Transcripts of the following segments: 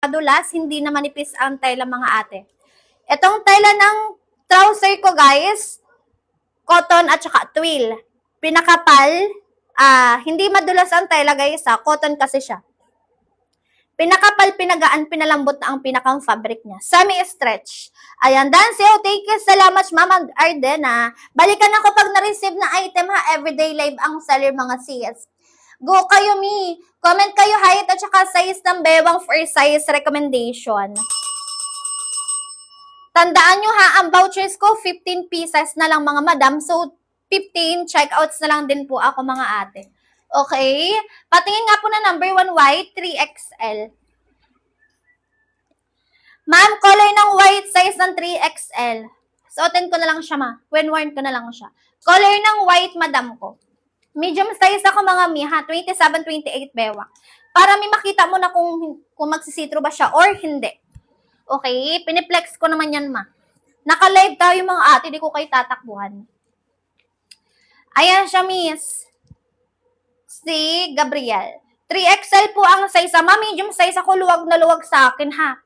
madulas, hindi na manipis ang tela mga ate. Itong tela ng trouser ko guys, cotton at saka twill. Pinakapal, hindi madulas ang tela guys cotton kasi siya. Pinakapal, pinagaan, pinalambot na ang pinakang fabric niya. Semi-stretch. Ayan, Danseo, thank you so much, Mama Ardena. Balikan ako pag na-receive na item ha, everyday live ang seller mga sis. Go kayo, Mi. Comment kayo height at saka size ng bewang for size recommendation. Tandaan nyo ha, ang vouchers ko, 15 pieces na lang mga madam. So, 15 checkouts na lang din po ako mga ate. Okay? Patingin nga po na number 1 white, 3XL. Ma'am, color ng white, size ng 3XL. Suotin ko na lang siya, ma. When worn ko na lang siya. Color ng white, madam ko. Medium size ako mga mi, ha? 27, 28 bewa. Para may makita mo na kung magsisitro ba siya or hindi. Okay? Piniplex ko naman yan, ma. Naka-live tayo mga ate, di ko kayo tatakbuhan. Ayan siya, miss. Si Gabriel. 3XL po ang size. Ma, medium size ako, luwag na luwag sa akin, ha?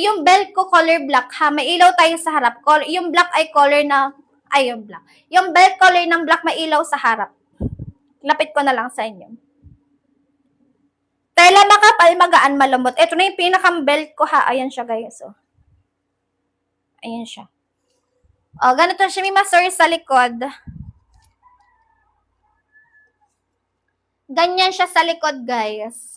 Yung belt ko color black, ha? May ilaw tayo sa harap. Yung black ay color na, yung black. Yung belt color ng black, may ilaw sa harap. Lapit ko na lang sa inyo. Tela makapal, magaan, malambot. Ito na yung pinakang belt ko, ha? Ayan siya, guys. Oh. Ayan siya. Ganito siya, may masor sa likod. Ganyan siya sa likod, guys.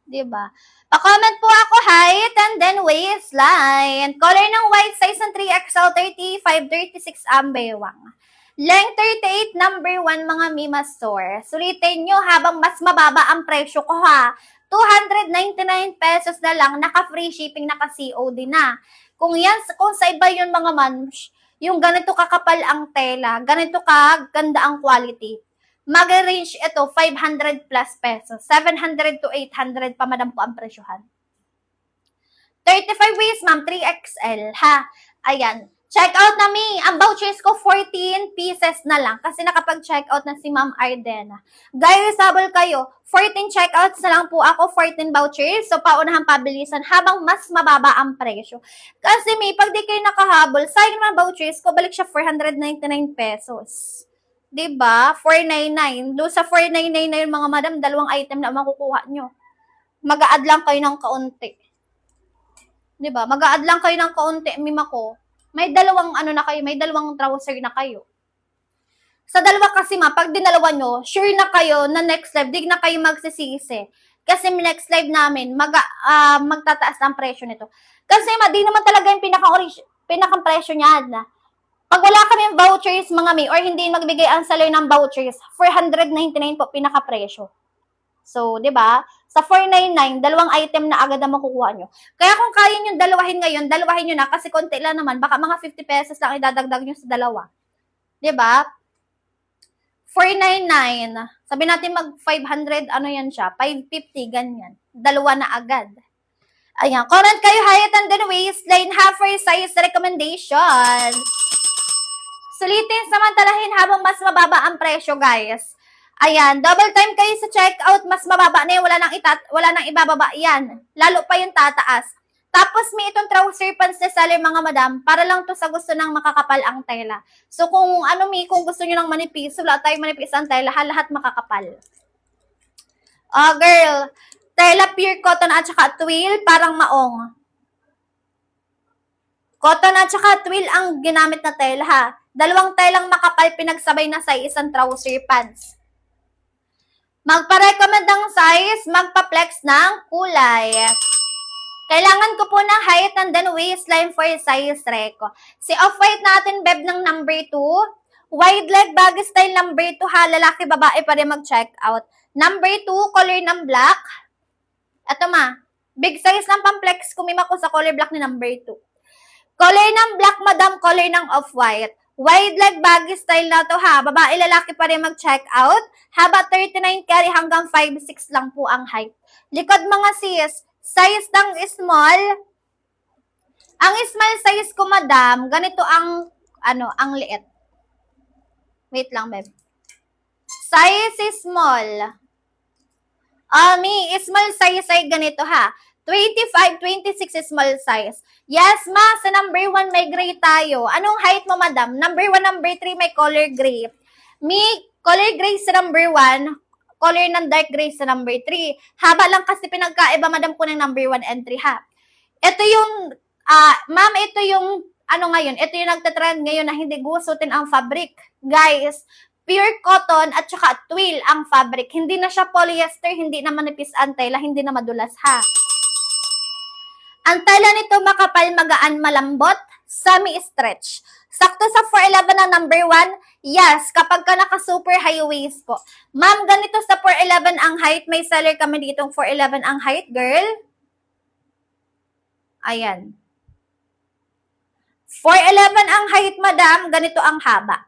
Diba? Pa-comment po ako height and then waistline. Color ng white size ng 3XL, 35, 36 ang bewang. Length 38, number 1 mga Mima Store. Sulitin nyo habang mas mababa ang presyo ko ha. 299 pesos na lang, naka-free shipping, naka-COD na. Kung sa iba yun mga mams, yung ganito kakapal ang tela, ganito kaganda ang quality, mag-range ito 500 plus pesos. 700 to 800 pa madam po ang presyohan. 35 waist, ma'am, 3XL, ha? Ayan. Check out na mi. Ang vouchers ko, 14 pieces na lang. Kasi nakapag-check out na si Ma'am Ardena. Guys, sabol kayo. 14 checkouts na lang po ako, 14 vouchers. So, paunahan pabilisan habang mas mababa ang presyo. Kasi mi, pag di kayo nakahabol, sayang naman vouchers ko, balik siya 499 pesos. Diba? 499. Doon sa 499 na yun, mga madam, dalawang item na makukuha nyo. Mag-a-add lang kayo ng kaunti. Diba? Mag-a-add lang kayo ng kaunti, mima ko. May dalawang may dalawang trouser na kayo. Sa dalawa kasi pag dinalawa nyo, sure na kayo na next live, di na kayo magsisisi. Kasi next live namin, magtataas ang presyo nito. Kasi di naman talaga yung pinakang presyo niyan. Pag wala kami vouchers, mga may, or hindi magbigay ang seller ng vouchers, 499 po pinaka-presyo. So, di ba? Sa 499, dalawang item na agad na makukuha nyo. Kaya kung kaya nyo dalawahin ngayon, dalawahin nyo na kasi konti lang naman. Baka mga 50 pesos lang idadagdag nyo sa dalawa. Di ba? 499. Sabi natin mag 500, yan siya? 550, ganyan. Dalawa na agad. Ayan. Comment kayo, height and then waistline, half size recommendation. Sulitin, samantalahin habang mas mababa ang presyo, guys. Ayan, double time kayo sa checkout, mas mababa na yun, wala nang ibababa yan. Lalo pa yung tataas. Tapos may itong trouser pants na seller mga madam, para lang to sa gusto ng makakapal ang tela. So kung kung gusto niyo ng manipis, wala tayong manipis ang tela, lahat makakapal. Girl, tela pure cotton at saka twill, parang maong. Cotton at saka twill ang ginamit na tela ha. Dalawang telang makapal pinagsabay na sa isang trouser pants. Magpa-recommend ng size, magpa-flex ng kulay. Kailangan ko po ng height and then waistline for size reco. Si off-white natin, beb, ng number 2. Wide leg, baggy style number 2 ha. Lalaki, babae pa rin mag-check out. Number 2, color ng black. Ito big size ng pang-flex kumima ko sa color black ni number 2. Color ng black, madam, color ng off-white. Wide leg, baggy style na to ha. Babae, lalaki pa rin mag-check out. Haba 39 carry hanggang 5'6 lang po ang height. Likod mga sis, size ng small. Ang small size ko, madam, ganito ang liit. Wait lang, babe. Size is small. Small size ay ganito ha. 25, 26 small size. Yes, ma, sa number 1 may gray tayo. Anong height mo, madam? Number 1, number 3 may color gray. Color gray sa number 1, color ng dark gray sa number 3. Haba lang kasi pinagkaiba, madam, ko ng number 1 and 3 ha. Ito yung, ma'am, ito yung, ngayon, ito yung nagtatrend ngayon na hindi gusutin ang fabric. Guys, pure cotton at saka twill ang fabric. Hindi na siya polyester, hindi na manipis ang tela, hindi na madulas ha. Ang tela nito makapal, magaan, malambot, semi-stretch. Sakto sa 411 ng number 1, yes, kapag ka naka-super high waist po. Ma'am, ganito sa 411 ang height. May seller kami ditong 411 ang height, girl. Ayan. 411 ang height, madam. Ganito ang haba.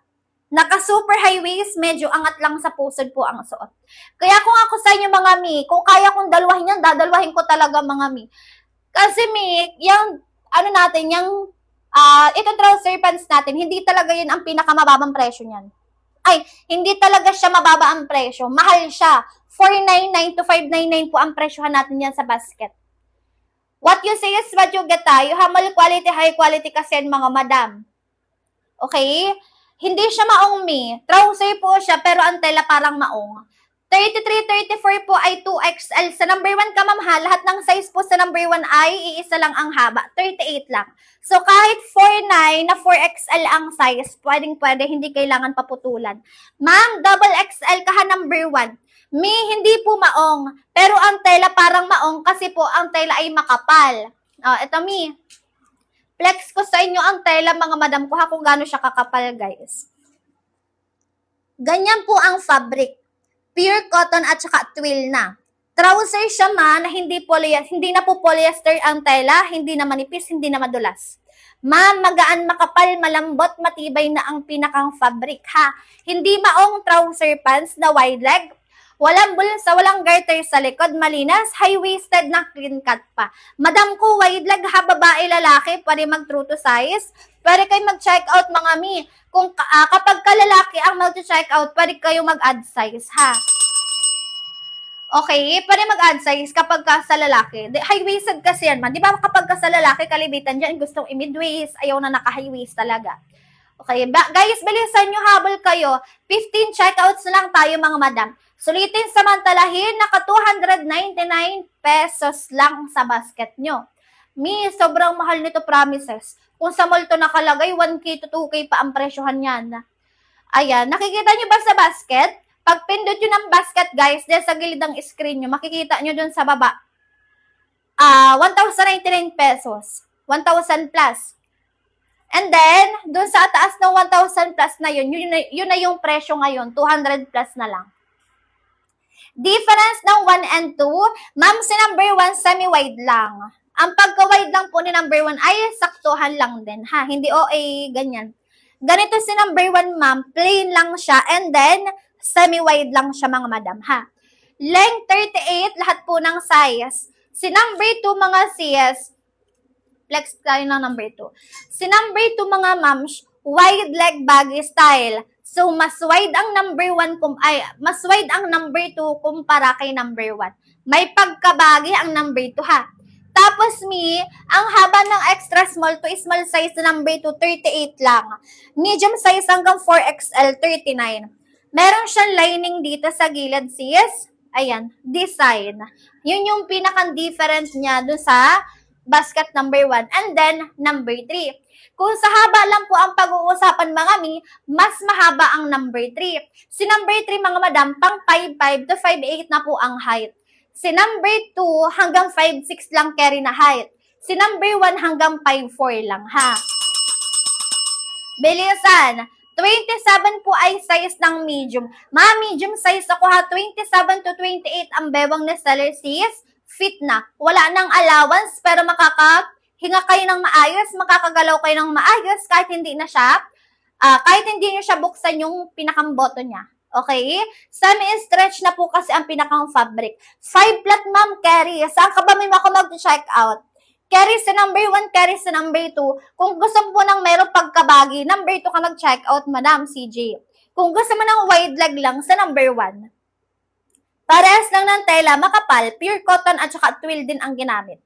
Naka-super high waist, medyo angat lang sa pusod po ang suot. Kaya kung ako sa inyo, mga mi, kung kaya kong dalwahin yan, dadalwahin ko talaga, mga mi. Kasi mi, yung, ito trouser pants natin, hindi talaga yun ang pinakamababang presyo niyan. Ay, hindi talaga siya mababa ang presyo. Mahal siya. 499 to 599 po ang presyohan natin yan sa basket. What you say is what you get tayo. Hamal quality, high quality kasi yan, mga madam. Okay? Hindi siya maong mi. Trouser po siya, pero ang tela parang maong. 33, 34 po ay 2XL. Sa number 1 ka, ma'am ha, lahat ng size po sa number 1 ay iisa lang ang haba. 38 lang. So, kahit 49 na 4XL ang size, pwedeng-pwede, hindi kailangan paputulan. Ma'am, double XL ka ha, number 1. Mi, hindi po maong. Pero ang tela parang maong kasi po ang tela ay makapal. Ito mi. Flex ko sa inyo ang tela, mga madam ko ha, kung gaano siya kakapal, guys. Ganyan po ang fabric. Pure cotton at saka twill na. Trouser siya ma na hindi na po polyester ang tela, hindi na manipis, hindi na madulas. Ma'am, magaan, makapal, malambot, matibay na ang pinakang fabric ha. Hindi maong trouser pants na wide leg. Walang bulsa, walang garter sa likod, malinas, high-waisted na clean cut pa. Madam ko, wide leg ha, babae, lalaki, pwede mag true to size. Pwede kayo mag-check out, mga mi. Kung kapag kalalaki ang mag-check out, pwede kayo mag-add size ha. Okay, pwede mag-add size kapag ka sa lalaki. High-waisted kasi yan man. Di ba kapag ka sa lalaki, kalibitan dyan, gustong i-mid-waist, ayaw na naka-high-waist talaga. Okay, guys, bilisan nyo, habol kayo. 15 checkouts lang tayo, mga madam. Sulitin, samantalahin, naka 299 pesos lang sa basket nyo. Mi, sobrang mahal nito, promises. Kung sa mall to nakalagay, 1K to 2K pa ang presyohan yan. Ayan, nakikita nyo ba sa basket? Pag pindot nyo ng basket, guys, dyan sa gilid ng screen nyo, makikita nyo dun sa baba. 1,099 pesos. 1,000 plus. And then, dun sa taas ng 1,000 plus na yun na yung presyo ngayon, 200 plus na lang. Difference ng 1 and 2, ma'am, si number 1, semi-wide lang. Ang pagka-wide lang po ni number 1 ay saktuhan lang din, ha? Hindi OA, ganyan. Ganito si number 1, ma'am, plain lang siya, and then, semi-wide lang siya, mga madam, ha? Length 38, lahat po ng size. Si number 2, mga sis, flex tayo ng number 2. Si number 2, mga ma'ams, wide leg baggy style. So, mas wide ang number 1 mas wide ang number 2 kumpara kay number 1. May pagkabagi ang number 2 ha. Tapos ang haba ng extra small to small size na number 2, 38 lang. Medium size hanggang 4XL, 39. Meron siyang lining dito sa gilid, sis. Ayan, design. Yun yung pinaka-different niya dun sa basket number 1 and then number 3. Kung sa haba lang po ang pag-uusapan, mga mi, mas mahaba ang number 3. Si number 3, mga madam, pang 5'5 to 5'8 na po ang height. Si number 2 hanggang 5'6 lang carry na height. Si number 1 hanggang 5'4 lang ha. Bilisan. 27 po ay size ng medium. Medium size ako ha. 27 to 28 ang bewang na seller, sis. Fit na. Wala nang allowance pero hinga kayo ng maayos, makakagalaw kayo ng maayos kahit hindi na siya, kahit hindi nyo siya buksan yung pinakang button niya. Okay? Semi-stretch na po kasi ang pinakang fabric. 5 flat, ma'am, carry. Saan ka ba may ako mag-check out? Carry sa number 1, carry sa number 2. Kung gusto mo nang mayroong pagkabagi, number 2 ka mag-check out, madam CJ. Kung gusto mo ng wide leg lang, sa number 1. Parehas lang ng tela, makapal, pure cotton at saka twill din ang ginamit.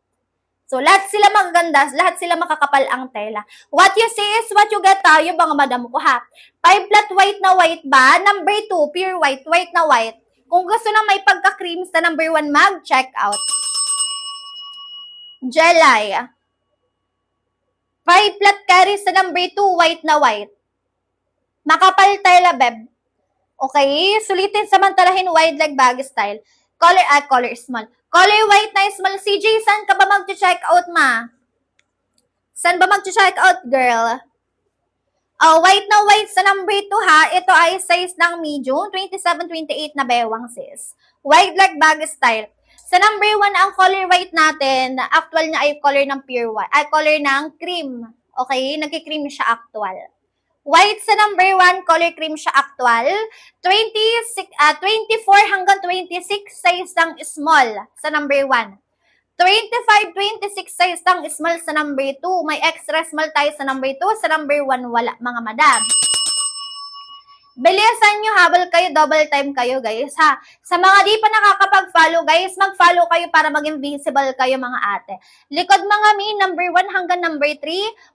So, lahat sila magaganda, lahat sila makakapal ang tela. What you see is what you get tayo, mga madam ko ha. 5 flat white na white ba? Number 2, pure white, white na white. Kung gusto na may pagka-cream sa number 1, mag-check out. Jelly. 5 flat carry sa number 2, white na white. Makapal tela, beb. Okay? Sulitin samantalahin wide leg bag style. Color small. Color white na small. CJ, saan ka ba mag-check out, ma? Saan ba mag-check out, girl? White na white sa number 2 ha. Ito ay size ng medium. 27-28 na bewang sis. Wide leg bag style. Sa number 1, ang color white natin, actual niya ay color ng pure white. Ay, color ng cream. Okay? Nagki-cream siya actual. White sa number 1, color cream siya actual. 24 hanggang 26 size ng small sa number 1. 25-26 size ng small sa number 2. May extra small tayo sa number 2. Sa number 1, wala, mga madam. Bilisan nyo, habol kayo, double time kayo, guys, ha. Sa mga di pa nakakapag-follow, guys, mag-follow kayo para maging visible kayo, mga ate. Likod, mga mi, number 1 hanggang number 3.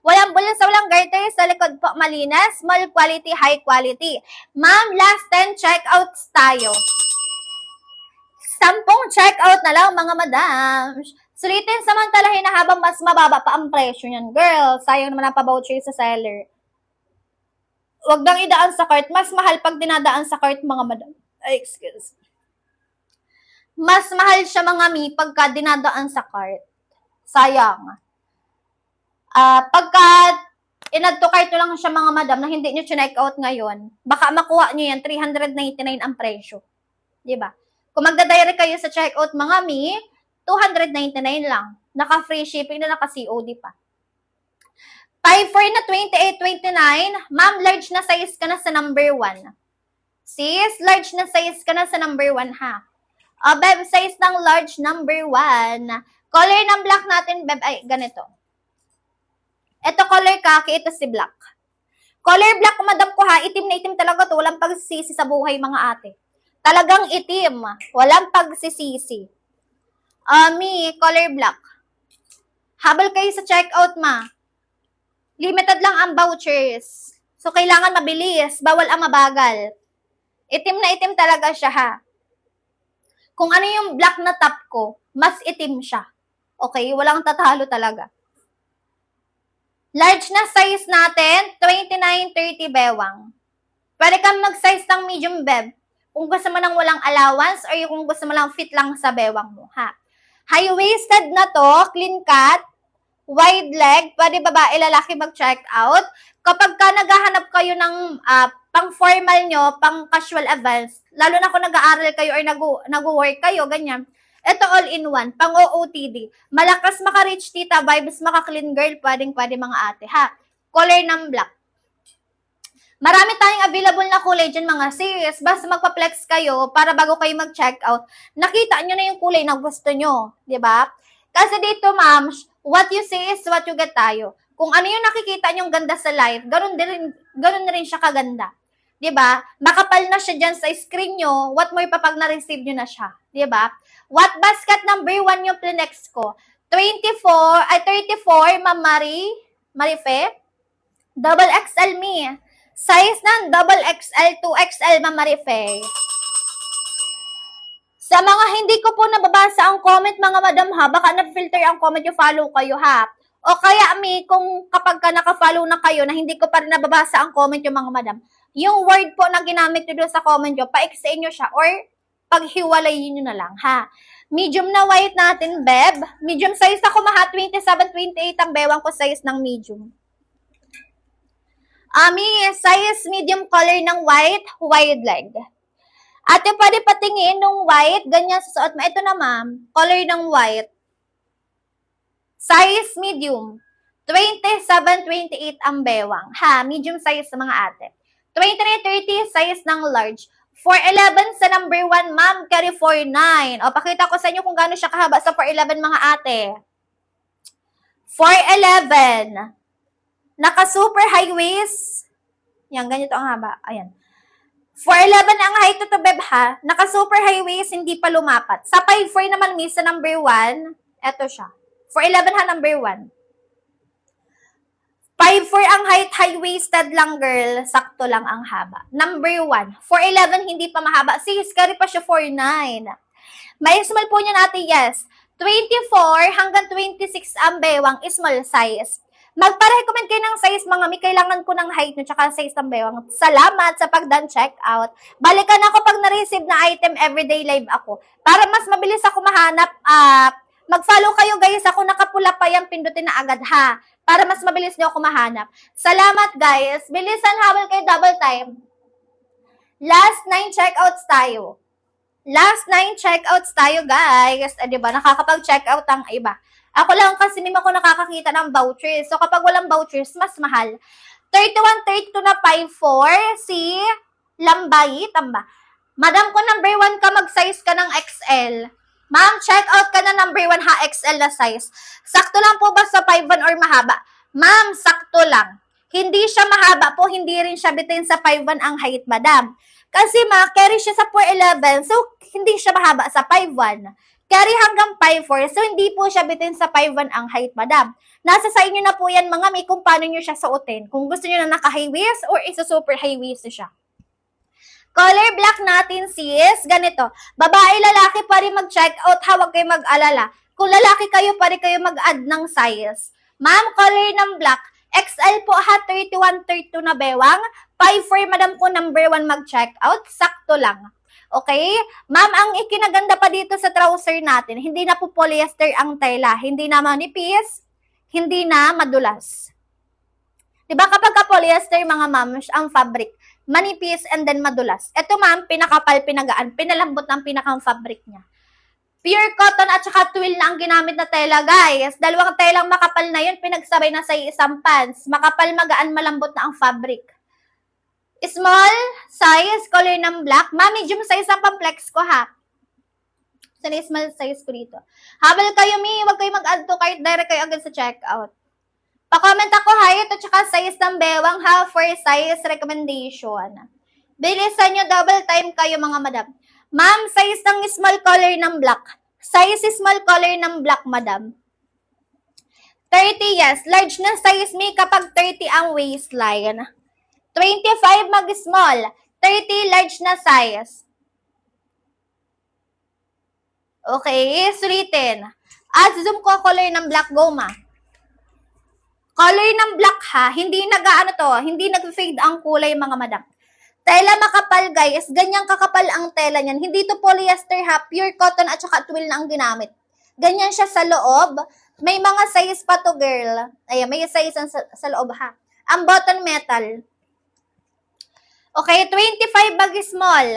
Walang bulas, walang garter. Sa likod po, malinas. Small quality, high quality. Ma'am, last 10 checkouts tayo. 10 checkout na lang, mga madam. Sulitin samantalahin na habang mas mababa pa ang presyo niyan. Girl, sayang naman ang pa-voucher sa seller. Huwag nang idaan sa cart. Mas mahal pag dinadaan sa cart, mga madam. Ay, excuse. Mas mahal siya, mga mi, pagka dinadaan sa cart. Sayang. Pagka in-add to cart lang siya, mga madam, na hindi nyo check out ngayon, baka makuha nyo yan, 399 ang presyo. Diba? Kung magda-direct kayo sa checkout, mga mi, 299 lang. Naka-free shipping na naka-COD pa. 5'4 na 28-29, ma'am, large na size ka na sa number 1. Sis, large na size ka na sa number 1, ha? Beb, size ng large number 1. Color ng black natin, beb, ay, ganito. Ito color khaki, ito si black. Color black, madam ko ha, itim na itim talaga to. Walang pagsisisi sa buhay, mga ate. Talagang itim. Walang pagsisisi. Mi, color black. Habol kayo sa checkout, ma. Limited lang ang vouchers. So, kailangan mabilis. Bawal ang mabagal. Itim na itim talaga siya, ha. Kung ano yung black na top ko, mas itim siya. Okay? Walang tatalo talaga. Large na size natin, 29-30 bewang. Pwede kang mag-size ng medium, beb. Kung gusto mo lang walang allowance or kung gusto mo lang fit lang sa bewang mo, ha. High-waisted na to, clean cut, wide leg, pwede babae, lalaki mag-check out. Kapag ka naghahanap kayo ng pang-formal nyo, pang-casual events, lalo na kung nag-aaral kayo or nag-work kayo, ganyan, ito all-in-one, pang-OOTD. Malakas maka-rich tita vibes, maka-clean girl, pwedeng-pwede, mga ate, ha. Color ng black. Marami tayong available na kulay dyan, mga sis. Basta magpa-flex kayo para bago kayo mag-check out, nakita nyo na yung kulay na gusto nyo. Diba? Kasi dito, ma'am, what you see is what you get tayo. Kung ano yung nakikita nyong ganda sa live, ganun na rin siya kaganda. Diba? Makapal na siya dyan sa screen nyo. What more pa pag na-receive nyo na siya. Diba? What basket number 1 yung plinex ko? 34, Ma'am Marife. Double XL me. Size ng double XL, 2XL, Ma'am Marife. Sa mga hindi ko po nababasa ang comment, mga madam, ha, baka na-filter ang comment, yung follow kayo, ha. O kaya, kung kapag ka naka-follow na kayo na hindi ko pa rin nababasa ang comment, yung mga madam, yung word po na ginamit nyo doon sa comment nyo, pa-explain nyo siya or paghiwalayin nyo na lang, ha. Medium na white natin, beb. Medium size ako, maha, 27-28 ang bewang ko size ng medium. Size medium color ng white, wide leg. Ate, pwede patingin nung white, ganyan sa suot mo. Ito na, ma'am, color ng white. Size medium. 27-28 ang bewang. Ha, medium size sa mga ate. 29-30 size ng large. 4'11 sa number 1, ma'am, carry 4'9. O, pakita ko sa inyo kung gaano siya kahaba sa 4'11, mga ate. 4'11. Naka super high waist. Yan, ganito ang haba. Ayan. 4'11 ang height to beb ha. Naka super high waist, hindi pa lumapat. Sa 5'4 naman miss, sa number 1, eto siya. 4'11 ha, number 1. 5'4 ang height, high-waisted lang girl, sakto lang ang haba. Number 1, 4'11 hindi pa mahaba. Sis, carry pa siya 4'9. May small po niya natin, yes. 24 hanggang 26 ang bewang, small size. Magpa-recommend kayo ng size, mga mi. Kailangan ko ng height nyo, tsaka size ng bewang. Salamat sa pag-done checkout. Balikan ako pag na-receive na item, everyday live ako. Para mas mabilis ako mahanap, mag-follow kayo guys. Ako nakapula pa yan, pindutin na agad ha. Para mas mabilis nyo ako mahanap. Salamat guys. Bilisan, habol kayo double time. Last 9 checkouts tayo. Last 9 checkouts tayo guys. Diba, nakakapag-checkout ang iba. Ako lang kasi hindi ako nakakakita ng vouchers. So, kapag walang vouchers, mas mahal. 31, 32 na 54, si Lambay, tamba. Madam ko, number 1 ka, mag-size ka ng XL. Ma'am, check out ka na number 1 ha, XL na size. Sakto lang po ba sa 5'1 or mahaba? Ma'am, sakto lang. Hindi siya mahaba po, hindi rin siya bitin sa 5'1 ang height, madam. Kasi carry siya sa 4'11, so hindi siya mahaba sa 5'1. Carry hanggang 5'4, so hindi po siya bitin sa 5'1 ang height, madam. Nasa sa inyo na po yan, mga mi, kung paano nyo siya suotin. Kung gusto nyo na naka-high waist or isa-super high waist siya. Color black natin, sis. Ganito. Babae, lalaki pa rin mag-check out. Huwag kayo mag-alala. Kung lalaki kayo, pa rin kayo mag-add ng size. Ma'am, color ng black. XL po ha, 31, 32 na bewang. 5'4, madam ko, number 1 mag-check out. Sakto lang. Okay? Ma'am, ang ikinaganda pa dito sa trouser natin, hindi na po polyester ang tela. Hindi na manipis. Hindi na madulas. Diba kapag ka-polyester, mga ma'am, ang fabric, manipis and then madulas. Ito ma'am, pinakapal, pinagaan, pinalambot ng pinakang fabric niya. Pure cotton at saka twill na ang ginamit na tela, guys. Dalawang telang makapal na yun, pinagsabay na sa isang pants. Makapal, magaan, malambot na ang fabric. Small size, color ng black. Ma'am, medium size ang pang-flex ko ha. Sana small size ko dito. Habal kayo, huwag kayo mag-add to cart, direct kayo agad sa checkout. Pa-comment ako height at saka size ng bewang ha for size recommendation. Bilisan nyo, double time kayo mga madam. Ma'am, size ng small color ng black. Size small color ng black, madam. 30, yes. Large na size me kapag 30 ang waistline. 25 mag-small. 30 large na size. Okay, sulitin. At zoom ko color ng black, goma. Color ng black ha, hindi hindi nag-fade ang kulay mga madam. Tela makapal guys, ganyang kakapal ang tela niyan. Hindi to polyester ha, pure cotton at saka twill na ang ginamit. Ganyan siya sa loob. May mga size pa to girl. Ayan, may size sa loob ha. Ang button metal. Okay, 25 bag small.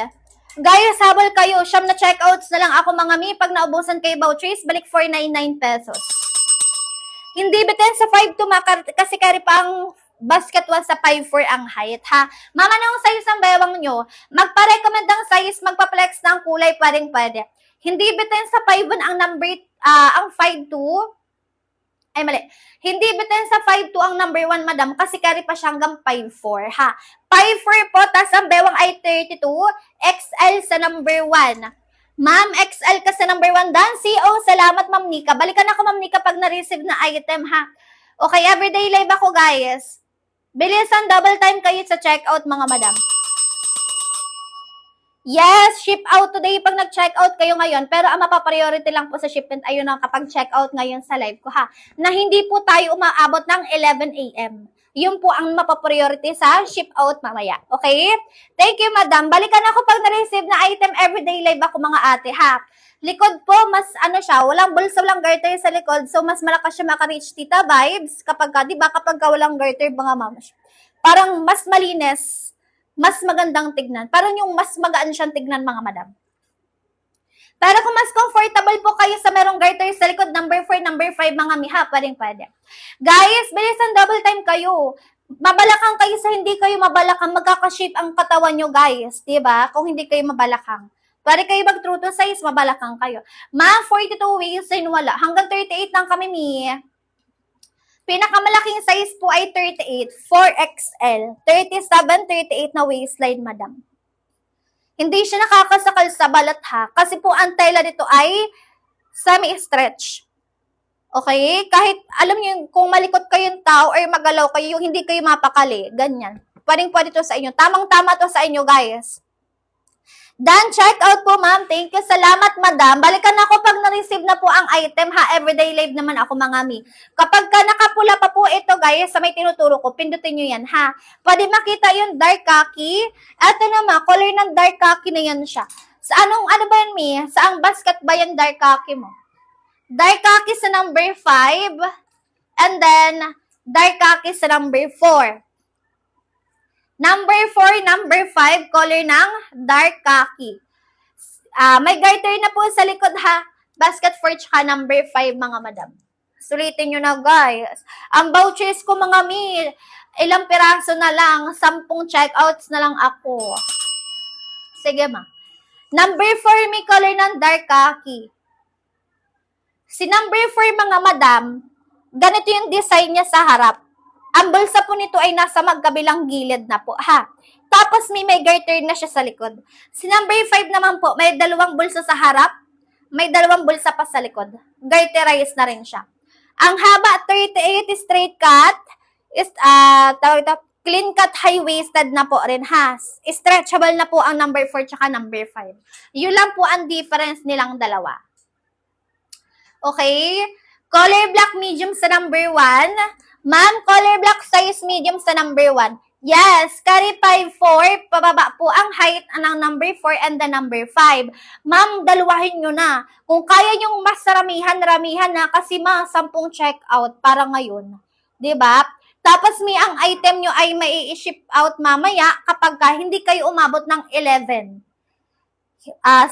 Guys, habol kayo. Siyam na checkouts na lang ako mga mi. Pag naubusan kayo vouchers, balik 499 pesos. Hindi bitin sa 5'2 kasi carry pa ang basket 1 sa 5'4 ang height ha. Mama, anong size ang bewang nyo? Magpa-recommend ng size, magpa-flex ng kulay, pwede. Hindi bitin sa 5'1 ang number, ang 5'2. Ay, mali. Hindi bitin sa 5'2 ang number 1, madam, kasi carry pa siya hanggang 5'4 ha. 5'4 po, tas ang bewang ay 32, XL sa number 1. Ma'am, XL ka sa number 1 dan. CO, salamat Ma'am Nika. Balikan ako Ma'am Nika pag na-receive na item ha. Okay, everyday live ako guys. Bilisan, double time kayo sa checkout mga madam. Yes, ship out today pag nag-checkout kayo ngayon. Pero ang mapapriority lang po sa shipment ayun ang kapag checkout ngayon sa live ko ha. Na hindi po tayo umaabot ng 11 a.m. Yun po ang mapapriority sa ship out mamaya. Okay? Thank you, madam. Balikan ako pag na-receive na item everyday live ako mga ate ha. Likod po, mas siya, walang bulsa, walang garter sa likod. So, mas malakas siya maka-reach tita vibes kapag di ba kapag walang garter mga mamash. Parang mas malinis, mas magandang tignan. Parang yung mas magaan siyang tignan mga madam. Pero kung mas comfortable po kayo sa merong garter sa likod, number 4, number 5, mga miha, pwede. Guys, bilisan double time kayo. Mabalakang kayo sa hindi kayo mabalakang, magkakashape ang katawan nyo, guys. Diba? Kung hindi kayo mabalakang. Pwede kayo mag-true to size, mabalakang kayo. Ma, 42 waist din wala. Hanggang 38 lang kami, mi. Pinakamalaking size po ay 38, 4XL. 37, 38 na waistline, madam. Hindi siya nakakasakal sa balat ha. Kasi po ang tela dito ay semi-stretch. Okay? Kahit, alam niyo, kung malikot kayong tao or magalaw kayo, hindi kayo mapakali. Ganyan. Pwedeng-pwede to sa inyo. Tamang-tama to sa inyo, guys. Done, check out po, ma'am. Thank you. Salamat, madam. Balikan ako pag na-receive na po ang item, ha? Everyday live naman ako, mga mi. Kapag ka nakapula pa po ito, guys, sa may tinuturo ko, pindutin nyo yan, ha? Pwede makita yung dark khaki. Ito naman, color ng dark khaki na yan siya. Sa ano ba yan, mi? Saang basket ba yung dark khaki mo? Dark khaki sa number 5. And then, dark khaki sa number 4. Number 4, number 5, color ng dark khaki. May garter na po sa likod ha. Basket 4 tsaka number 5, mga madam. Sulitin nyo na, guys. Ang vouchers ko, mga mi, ilang piraso na lang. 10 checkouts na lang ako. Sige, ma. Number 4, may color ng dark khaki. Si number 4, mga madam, ganito yung design niya sa harap. Ang bulsa po nito ay nasa magkabilang gilid na po, ha? Tapos may garter na siya sa likod. Si number 5 naman po, may dalawang bulsa sa harap, may dalawang bulsa pa sa likod. Garterized na rin siya. Ang haba, 38 straight cut, is, clean cut, high-waisted na po rin, ha? Stretchable na po ang number 4 tsaka number 5. Yun lang po ang difference nilang dalawa. Okay? Color black medium sa number 1. Ma'am, color black size medium sa number 1. Yes, carry 5'4", pababa po ang height ng number 4 and the number 5. Ma'am, dalawahin nyo na. Kung kaya nyong mas ramihan na kasi 10 check-out para ngayon. Diba? Tapos ang item nyo ay mai-ship out mamaya kapag hindi kayo umabot ng 11.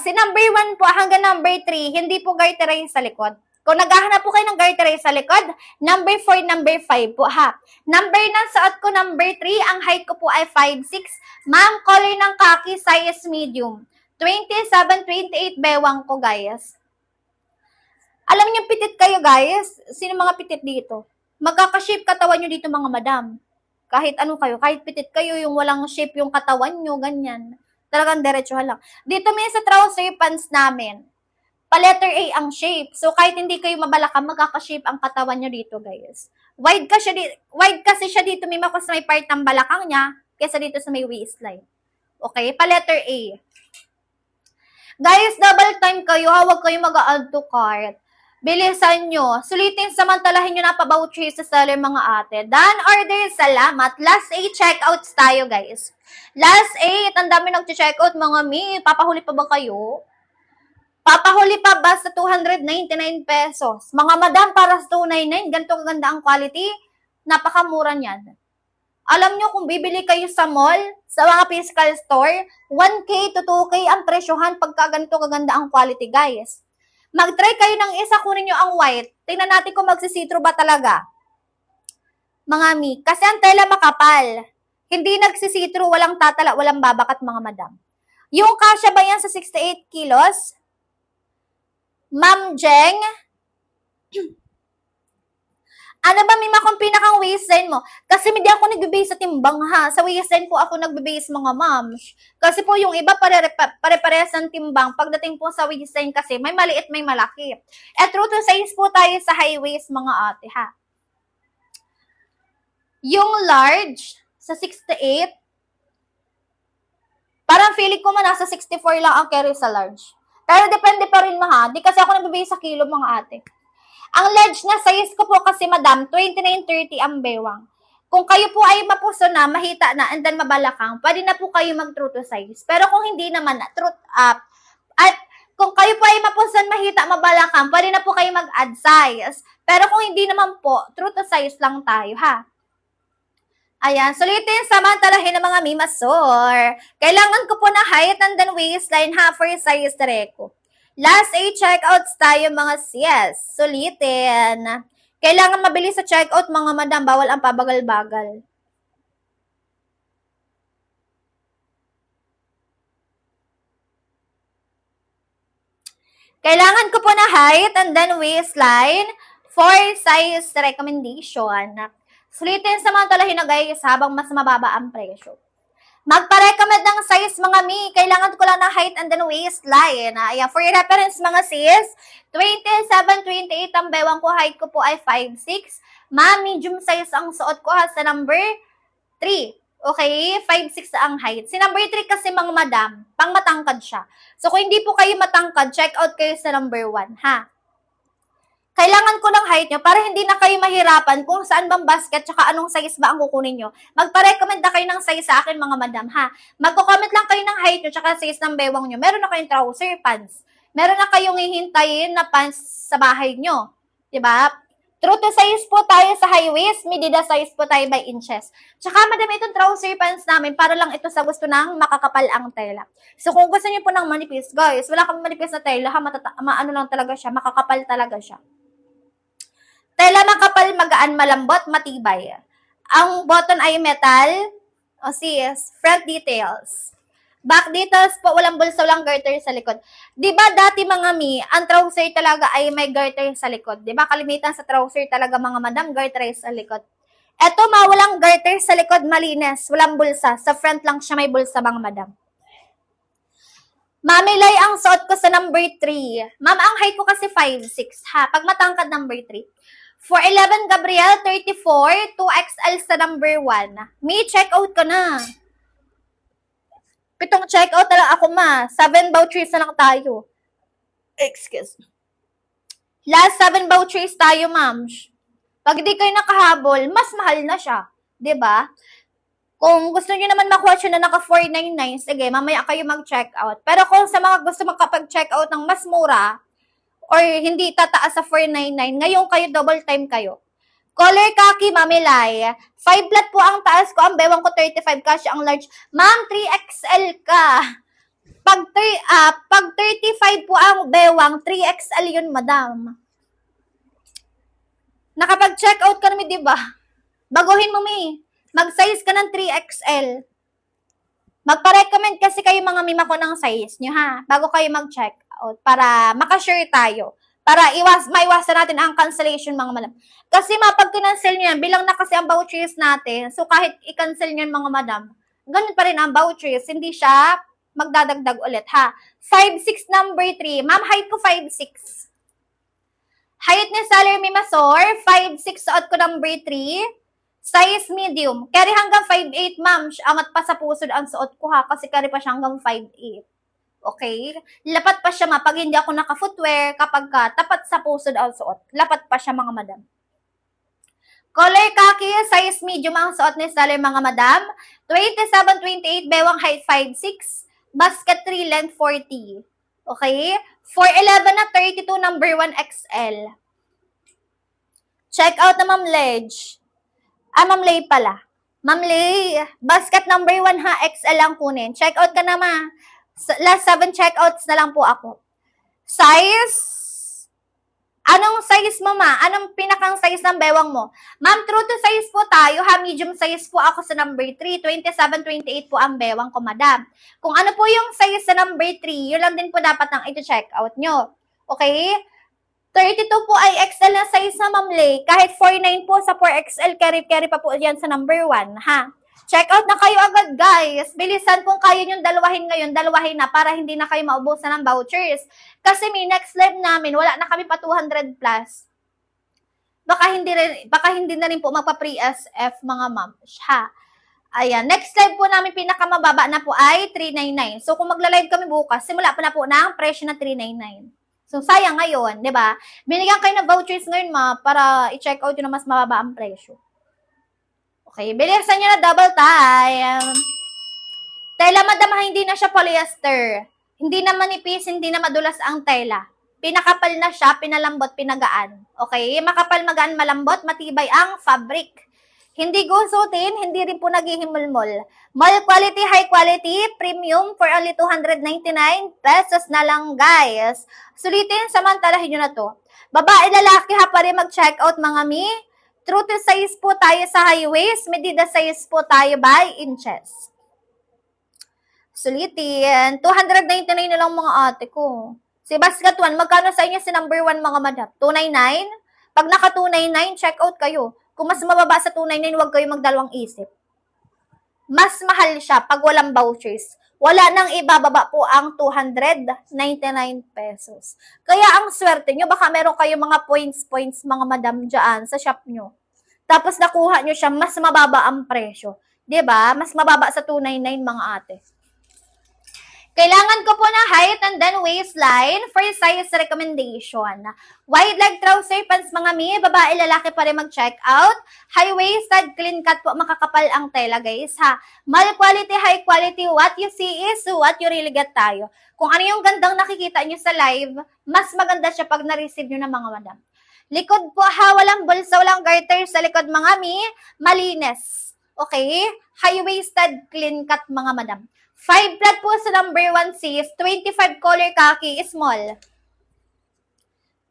Si number 1 po hanggang number 3, hindi po garterized sa likod. Kung naghahanap po kayo ng garterized sa likod, number 4, number 5 po, ha. Number ng suot ko, number 3, ang height ko po ay 5'6". Ma'am, color ng khaki, size medium. 27-28 bewang ko, guys. Alam niyo, pitit kayo, guys. Sino mga pitit dito? Magkaka-shape katawan nyo dito, mga madam. Kahit ano kayo, kahit pitit kayo, yung walang shape yung katawan nyo, ganyan. Talagang diretsuhan lang. Dito may sa trouser pants namin. Pa-letter A ang shape. So, kahit hindi kayo mabalakang, magkaka-shape ang katawan nyo dito, guys. Wide kasi siya dito, may part ng balakang niya, kaysa dito sa may waistline. Okay? Pa-letter A. Guys, double time kayo, huwag kayo mag-add to cart. Bilisan nyo. Sulitin, samantalahin nyo na pa-voucher sa seller, mga ate. Done order, salamat. Last 8 checkouts tayo, guys. Last 8, ang dami nag-checkout, mga mi. Papahuli pa ba kayo? Papahuli pa ba sa 299 pesos? Mga madam, para sa 299, ganito kaganda ang quality, napakamura niyan. Alam nyo, kung bibili kayo sa mall, sa mga physical store, 1K to 2K ang presyohan pagka ganito kaganda ang quality, guys. Mag-try kayo ng isa, kunin nyo ang white. Tingnan natin kung magsisitro ba talaga. Mga mi, kasi ang tela makapal. Hindi nagsisitro, walang tatala, walang babakat, mga madam. Yung kasya ba yan sa 68 kilos? Ma'am Jeng, ano ba may kung pinakang waistline mo? Kasi hindi ako nagbe-base sa timbang, ha. Sa waistline po ako nagbe-base, mga ma'am. Kasi po yung iba pare-parehas ng timbang. Pagdating po sa waistline kasi may maliit, may malaki. At true to size po tayo sa high waist, mga ate, ha. Yung large sa 68, parang feeling ko man nasa 64 lang ang carry sa large. Pero depende pa rin, mga. Di kasi ako nagbibigay sa kilo, mga ate. Ang large na size ko po kasi, madam, 29-30 ang bewang. Kung kayo po ay mapuso na, mahita na, and then mabalakang, pwede na po kayo mag-true to size. Pero kung hindi naman na, truth up, at kung kayo po ay mapuson, mahita, mabalakang, pwede na po kayo mag-add size. Pero kung hindi naman po, true to size lang tayo, ha? Ayan, sulitin, samantalahin ng mga mimasor. Kailangan ko po na height and then waistline, ha, for size direko. Last 8 checkouts tayo, mga sis. Sulitin. Kailangan mabilis sa checkout, mga madam, bawal ang pabagal-bagal. Kailangan ko po na height and then waistline for size recommendation. Sulitin, samantalahin na, guys, habang mas mababa ang presyo. Magpa-recommend ng size mga mi. Kailangan ko lang ng height and then waistline. Ayan, for your reference mga sis, 27, 28 ang bewang ko. Height ko po ay 5'6". Medium size ang suot ko sa number 3. Okay? 5'6 ang height. Si number 3 kasi mga madam, pang matangkad siya. So kung hindi po kayo matangkad, check out kayo sa number 1, ha? Kailangan ko ng height nyo para hindi na kayo mahirapan kung saan bang basket tsaka anong size ba ang kukunin nyo. Magpa-recommend na kayo ng size sa akin mga madam, ha? Magko-comment lang kayo ng height nyo tsaka size ng bewang nyo. Meron na kayong trouser pants. Meron na kayong hihintayin na pants sa bahay nyo. Diba? True to size po tayo sa high waist, medida size po tayo by inches. Tsaka madam, itong trouser pants namin para lang ito sa gusto ng makakapal ang tela. So kung gusto niyo po ng manipis, guys, wala kang manipis na tela, ha, maano lang talaga siya, makakapal talaga siya. Tela makapal, magaan, malambot, matibay. Ang button ay metal. O sis, front details. Back details po, walang bulsa, walang garter sa likod. Diba dati mga mi, ang trouser talaga ay may garter sa likod. Diba kalimitan sa trouser talaga mga madam, garter sa likod. Eto walang garter sa likod, malinis, walang bulsa. Sa front lang siya may bulsa mga madam. Mamilay ang suot ko sa number 3. Ma'am, ang height ko kasi 5'6", ha. Pag matangkad number 3. 4'11", Gabriel, 34, 2XL sa number 1. May check-out ka na. 7 check-out na lang ako, ma. 7 vouchers na lang tayo. Excuse. Last 7 vouchers tayo, ma'am. Pag di kayo nakahabol, mas mahal na siya. 'Di ba? Kung gusto niyo naman makuha siya na naka 499, sige, mamaya kayo mag-check-out. Pero kung sa mga gusto makapag-check-out ng mas mura, or hindi tataas sa 499, ngayon kayo double time kayo. Color khaki, mamilay. 5 flat po ang taas ko, ang bewang ko 35, kasi ang large. Ma'am, 3XL ka. Pag 35 po ang bewang, 3XL yun, madam. Nakapag-check out ka namin, di ba? Baguhin mo, mi. Mag-size ka ng 3XL. Magpa-recommend kasi kayo mga mima ko ng size nyo, ha? Bago kayo mag-check out para makashare tayo. Para maiwasan natin ang cancellation mga madam. Kasi pag kinancel nyo yan, bilang na kasi ang vouchers natin, so kahit i-cancel nyo yan mga madam, ganun pa rin ang vouchers, hindi siya magdadagdag ulit, ha? 5'6", number 3. Ma'am, height ko 5'6". Height ni Saler Mimasor, 5'6", suot ko number 3. Size medium. Carry hanggang 5'8", ma'am. Angat pa sa pusod ang suot ko, ha? Kasi carry pa siya hanggang 5'8". Okay? Lapat pa siya, ma. Pag hindi ako naka-footwear, kapag tapat sa pusod ang suot, lapat pa siya, mga madam. Color khaki, size medium ang suot ni Saler, mga madam. 27, 28, bewang height 5'6", basket 3, length 40. Okay? 4'11 na 32, number 1 XL. Check out na Ma'am Ledge. Ma'am Lay pala. Ma'am Lay, basket number 1 ha, XL lang kunin. Check out ka na, ma. Last 7 checkouts na lang po ako. Size? Anong size mo, ma? Anong pinakang size ng bewang mo? Ma'am, true to size po tayo, ha? Medium size po ako sa number 3. 27, 28 po ang bewang ko, madam. Kung ano po yung size sa number 3, yun lang din po dapat nang ito-check out nyo. Okay? 32 po ay XL na size na, Ma'am Lay. Kahit 49 po sa 4XL, carry pa po yan sa number 1, ha? Check out na kayo agad, guys. Bilisan kung kaya nyo dalawahin ngayon, dalawahin na para hindi na kayo maubusan ng vouchers. Kasi may next live namin, wala na kami pa 200 plus. Baka hindi na rin po magpa-pre SF, mga ma'am, ha? Ayan, next live po namin pinakamababa na po ay 399. So kung magla-live kami bukas, simula pa na po ng presyo na 399. So, sayang ngayon, di ba? Binigyan kayo ng vouchers ngayon, ma, para i-check out yun na mas mababa ang presyo. Okay, bilisan nyo na double time. Tela, madam, hindi na siya polyester. Hindi na manipis, hindi na madulas ang tela. Pinakapal na siya, pinalambot, pinagaan. Okay, makapal, magaan, malambot, matibay ang fabric. Hindi gusutin, hindi rin po naghihimulmol. Mall quality, high quality, premium for only 299 pesos na lang, guys. Sulitin, samantalahin nyo na to. Babae, lalaki, ha pa rin mag-check out, mga mi. True to size po tayo sa high waist, medida size po tayo by inches. Sulitin, 299 na lang mga ate ko. Si basket 1, magkano sa inyo si number 1 mga madam? 299? Pag naka 299, check out kayo. Kung mas mababa sa 299, huwag kayo magdalawang isip. mas mahal siya pag walang vouchers. Wala nang ibababa po ang 299 pesos. Kaya ang swerte nyo, baka meron kayong mga points, mga madam dyan sa shop nyo. Tapos nakuha nyo siya, mas mababa ang presyo. 'Di ba? Mas mababa sa 299 mga ate. Kailangan ko po ng height and then waistline for size recommendation. Wide leg trouser pants mga mi, babae lalaki pa rin mag-check out. High waisted, clean cut po, makakapal ang tela guys ha. Mal quality, high quality, what you see is what you really get tayo. Kung ano yung gandang nakikita nyo sa live, mas maganda siya pag na-receive nyo ng mga madam. Likod po ha, walang bulsa, walang garter sa likod mga mi, malinis. Okay? High waisted, clean cut mga madam. 5 flat po sa number 1 sis, 25 color khaki, small.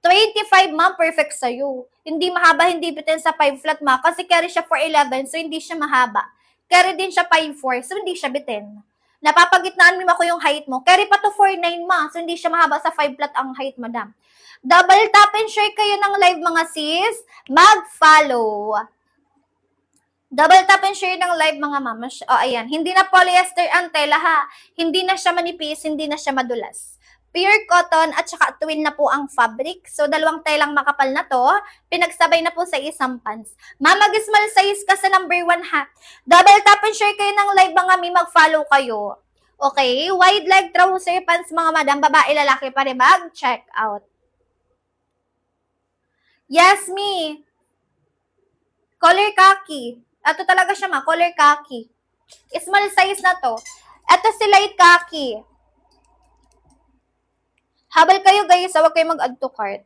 25 ma'am, perfect sa'yo. Hindi mahaba, hindi bitin sa 5 flat ma, kasi carry siya 4'11", so hindi siya mahaba. Carry din siya 5'4", so hindi siya bitin. Napapagitnaan mo ako yung height mo. Carry pa to 4'9" ma, so hindi siya mahaba sa 5 flat ang height, madam. Double tap and share kayo ng live mga sis, mag-follow. Double tap and share ng live mga mamas. O, ayan. Hindi na polyester ang tela ha. Hindi na siya manipis, hindi na siya madulas. Pure cotton at saka twin na po ang fabric. So, dalawang telang makapal na to. Pinagsabay na po sa isang pants. Mama, small size ka sa number 1 ha. Double tap and share kayo ng live mga mi. Mag-follow kayo. Okay? Wide leg trouser pants mga madam. Babae, lalaki pa rin mag-check out. Yes, me. Color khaki. Ito talaga siya ma, color khaki. Small size na to. Ito si light khaki. Habal kayo guys, huwag kayo mag-add to cart.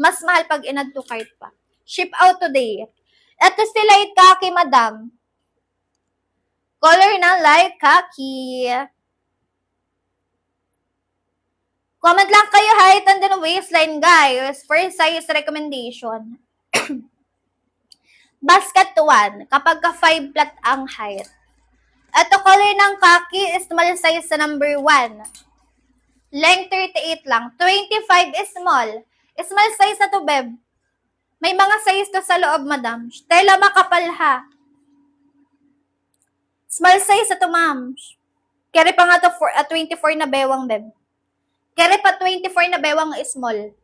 Mas mahal pag in-add to cart pa. Ship out today. Ito si light khaki, madam. Color ng light khaki. Comment lang kayo height and then waistline guys for size recommendation. Basket 1, kapag ka 5 flat ang height. Ito color ng khaki, small size sa number 1. Length 38 lang. 25 is small. Small size na to, beb. May mga size to sa loob, madam. Tela makapal ha. Small size na to, ma'am. Carry pa nga to 24 na bewang, beb. Carry pa 24 na bewang small.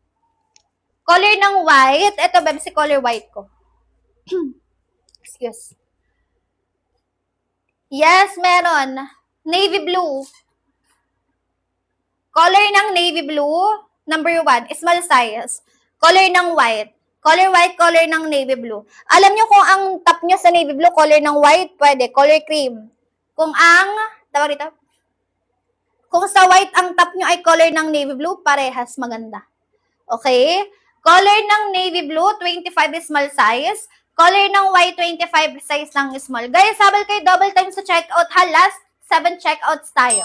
Color ng white. Ito, beb, si color white ko. Excuse. Yes, meron. Navy blue. Color ng navy blue, number 1, small size. Color ng white. Color white, color ng navy blue. Alam nyo kung ang top nyo sa navy blue, color ng white, pwede. Color cream. Kung ang, tawag dito, kung sa white ang top nyo ay color ng navy blue, parehas maganda. Okay? Color ng navy blue, 25 small size. Color ng white, 25 size ng small. Guys, habal kayo double time sa checkout ha. Last 7 checkouts tayo.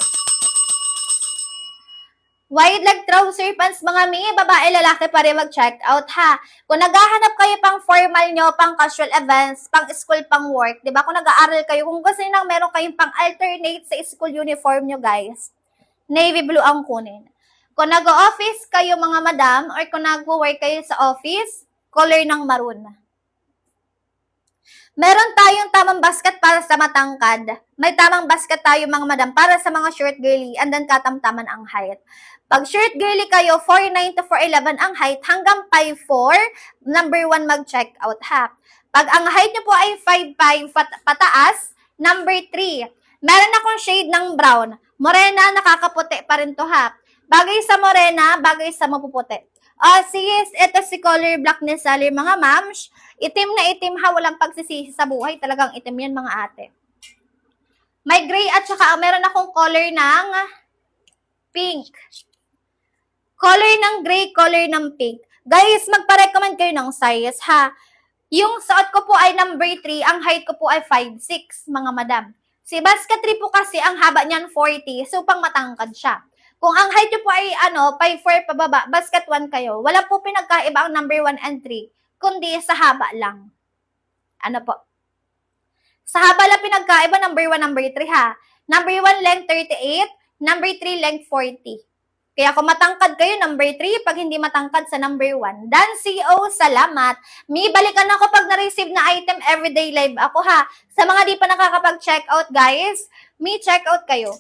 Wide leg trouser pants mga mi, babae lalaki pa rin mag-checkout ha. Kung naghahanap kayo pang formal nyo, pang casual events, pang school, pang work, di ba? Kung nag-aaral kayo, kung gusto nyo meron kayong pang alternate sa school uniform nyo guys, navy blue ang kunin. Kung nag-office kayo mga madam, or kung nag-work kayo sa office, color ng maroon. Meron tayong tamang basket para sa matangkad. May tamang basket tayo mga madam para sa mga short girly and then katamtaman ang height. Pag short girly kayo, 4'9 to 4'11 ang height hanggang 5'4, number 1 mag-check out ha. Pag ang height nyo po ay 5'5 pataas, number 3. Meron akong shade ng brown. Morena, nakakaputi pa rin to ha. Bagay sa morena, bagay sa mapuputi. Sis, ito si color black ni Sally mga mams. Itim na itim ha, walang pagsisisi sa buhay. Talagang itim yan mga ate. May gray at saka meron akong color ng pink. Color ng gray, color ng pink. Guys, magpa-recommend kayo ng size ha. Yung suot ko po ay number 3, ang height ko po ay 5'6", mga madam. Si basket 3 po kasi ang haba niyan 40, so pang matangkad siya. Kung ang height nyo po ay 5'4 pababa, basket 1 kayo, wala po pinagkaiba ang number 1 and 3, kundi sa haba lang. Ano po? Sa haba lang pinagkaiba, number 1, number 3 ha. Number 1 length 38, number 3 length 40. Kaya kung matangkad kayo, number 3. Pag hindi matangkad sa number 1. Dan CO, salamat. May balikan ako pag na-receive na item everyday live ako ha. Sa mga di pa nakakapag-check out guys, may check out kayo.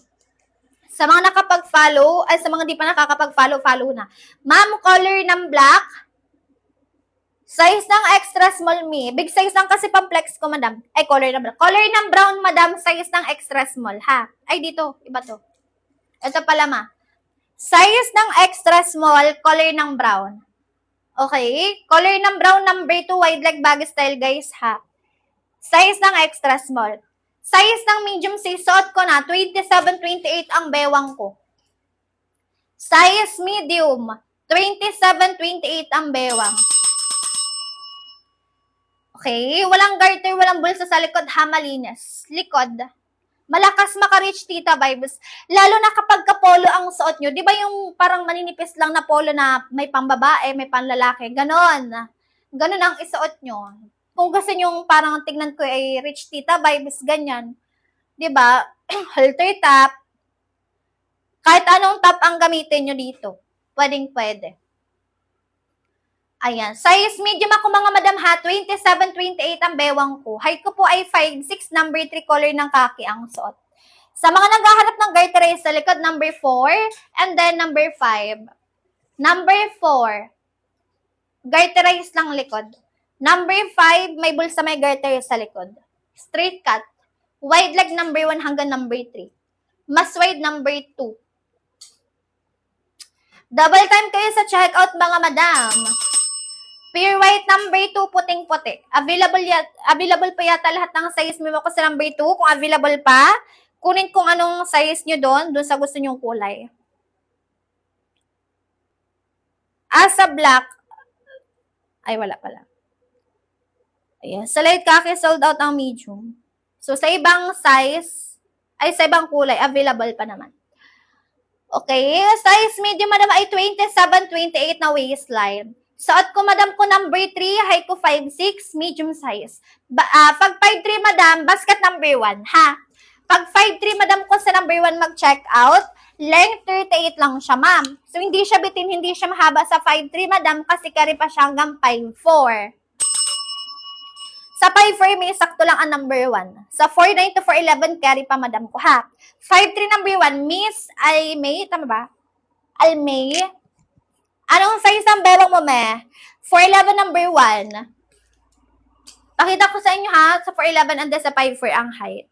Sa mga nakapag-follow, ay sa mga di pa nakakapag-follow, follow na. Ma'am, color ng black. Size ng extra small me. Big size lang kasi pang-flex ko, madam. Ay, color ng black. Color ng brown, madam. Size ng extra small, ha? Ay, dito. Iba to. Ito pala, ma. Size ng extra small, color ng brown. Okay? Color ng brown, number 2, wide leg baggy style, guys, ha? Size ng extra small. Size ng medium size, suot ko na. 27-28 ang bewang ko. Size medium. 27-28 ang bewang. Okay, walang garter, walang bulsa sa likod, ha, malinis. Likod. Malakas maka-reach, tita vibes. Lalo na kapag ka-polo ang suot nyo. Di ba yung parang maninipis lang na polo na may pang-babae, may pang-lalaki? Ganon. Ganon ang isuot nyo. Kung gusto nyo parang tignan ko ay rich tita vibes, ganyan. Di ba? Halter top. Kahit anong top ang gamitin nyo dito. Pwedeng pwede. Ayan. Size medium ako mga madam ha. 27-28 ang bewang ko. Height ko po ay 5'6", number 3 color ng kaki ang suot. Sa mga naghahanap ng garterized sa likod, number 4. And then number 5. Number 4. Garterized lang likod. Number 5, may bulsa may garterized sa likod. Straight cut. Wide leg number 1 hanggang number 3. Mas wide number 2. Double time kayo sa checkout mga madam. Pure white number 2, puting-puti. Available pa yata lahat ng size mo ko sa number 2. Kung available pa, kunin kung anong size nyo doon sa gusto nyong kulay. Sa black, ay wala pala. Ayan, sa light kaki, sold out ang medium. So, sa ibang size, ay sa ibang kulay, available pa naman. Okay, size medium madam ay 27-28 na waistline. Suot ko, madam, ko number 3, height ko 5'6", medium size. Pag 5'3", madam, basket number 1, ha? Pag 5'3", madam, ko sa number 1 mag-check out, length 38 lang siya, ma'am. So, hindi siya bitin, hindi siya mahaba sa 5'3", madam, kasi carry pa siya hanggang 5'4". Sa 5'4", may sakto lang ang number 1. Sa 4'9 to 4'11", carry pa, madam ko, ha? 5'3", number 1, Miss Almay, tama ba? Almay. Anong size ang bewang mo, me? 4'11 number 1. Pakita ko sa inyo ha, sa 4'11 and then sa 5'4 ang height.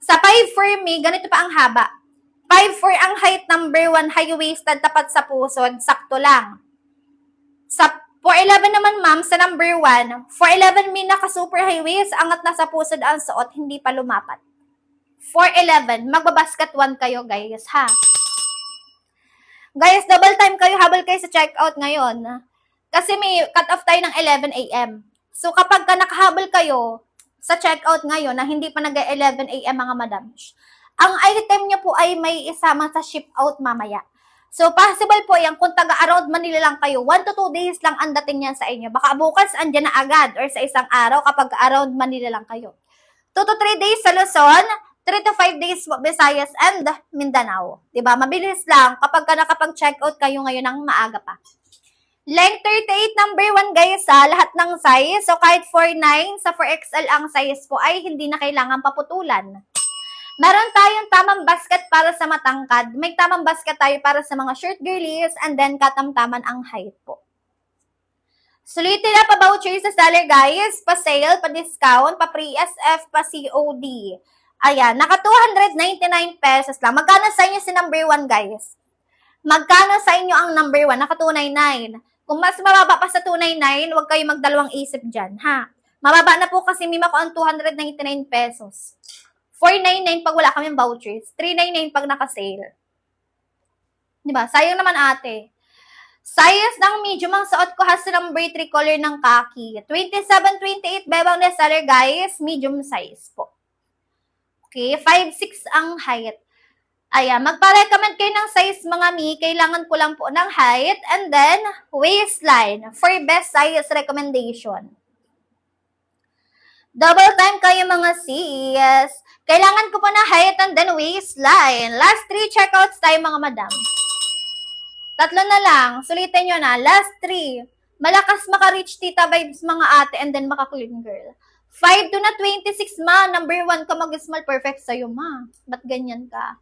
Sa 5'4 me, ganito pa ang haba. 5'4 ang height number 1, high-waisted, tapat sa pusod, sakto lang. Sa 4'11 naman ma'am, sa number 1, 4'11 me naka-super high waist, angat na sa pusod ang suot, hindi pa lumapat. 4'11, magbabasket 1 kayo guys ha. Guys, double time kayo, habol kayo sa checkout ngayon. Kasi may cut-off tayo ng 11 a.m. So, kapag nakahabol kayo sa checkout ngayon na hindi pa nag-11 a.m. mga madam, ang item nyo po ay may isama sa ship out mamaya. So, possible po yan kung taga-around Manila lang kayo, 1 to 2 days lang ang dating niyan sa inyo. Baka bukas andyan na agad or sa isang araw kapag around Manila lang kayo. 2 to 3 days sa Luzon, 3 to 5 days Visayas and Mindanao. Diba? Mabilis lang kapag nakapag-checkout kayo ngayon ng maaga pa. Length 38 number 1 guys lahat ng size. So kahit 4'9 sa 4XL ang size po ay hindi na kailangan paputulan. Meron tayong tamang basket para sa matangkad. May tamang basket tayo para sa mga short girlies and then katamtaman ang height po. Sulitin na pa voucher sa seller guys. Pa-sale, pa-discount, pa-pre-SF, pa-COD. Ayan, naka 299 pesos lang. Magkano sa inyo si number 1, guys? Magkano sa inyo ang number 1? Naka 299. Kung mas mababa pa sa 299, huwag kayo magdalawang isip dyan, ha? Mababa na po kasi mima ko ang 299 pesos. 499 pag wala kaming vouchers. 399 pag naka-sale. Diba? Sayang naman ate. Size ng medium ang suot ko has number 3 color ng kaki. 27-28 bebang na seller guys. Medium size po. Okay, 5'6 ang height. Ayan, magpa-recommend kayo ng size mga mi. Kailangan ko lang po ng height and then waistline for best size recommendation. Double time kayo mga sis. Kailangan ko po na height and then waistline. Last 3 checkouts tayo mga madam. 3 na lang. Sulitin nyo na. Last 3. Malakas maka-reach tita vibes mga ate and then maka-clean girl. 5 to na 26 ma. Number 1 ka mag-small. Perfect sa'yo ma. Ba't ganyan ka?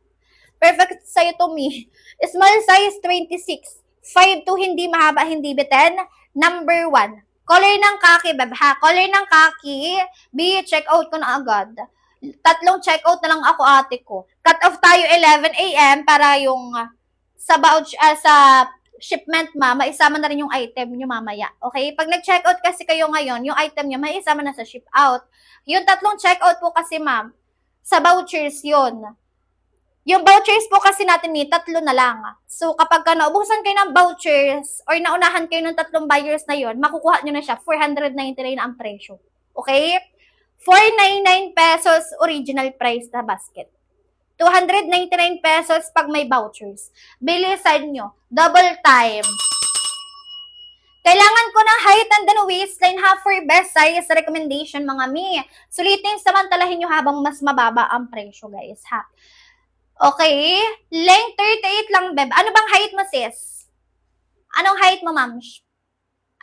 Perfect sa'yo to me. Small size 26. 5 to hindi mahaba, hindi biten. Number 1. Color ng kaki, beb ha. Color ng kaki. B, check out ko na agad. 3 check out na lang ako ate ko. Cut off tayo 11 a.m. para yung sa shipment maisama na rin yung item nyo mamaya. Okay? Pag nag-check out kasi kayo ngayon, yung item nyo maisama na sa ship out. Yung 3 check out po kasi ma'am, sa vouchers yun. Yung vouchers po kasi natin 3 na lang. So, kapag naubusan kayo ng vouchers or naunahan kayo ng 3 buyers na yon, makukuha nyo na siya. 499 ang presyo. Okay? 499 pesos original price na basket. 299 pesos pag may vouchers. Bilisan nyo. Double time. Kailangan ko ng height and then waistline ha for best size recommendation mga mi. Sulitin samantalahin nyo habang mas mababa ang presyo guys ha. Okay? Length 38 lang beb. Ano bang height mo sis? Anong height mo ma'am?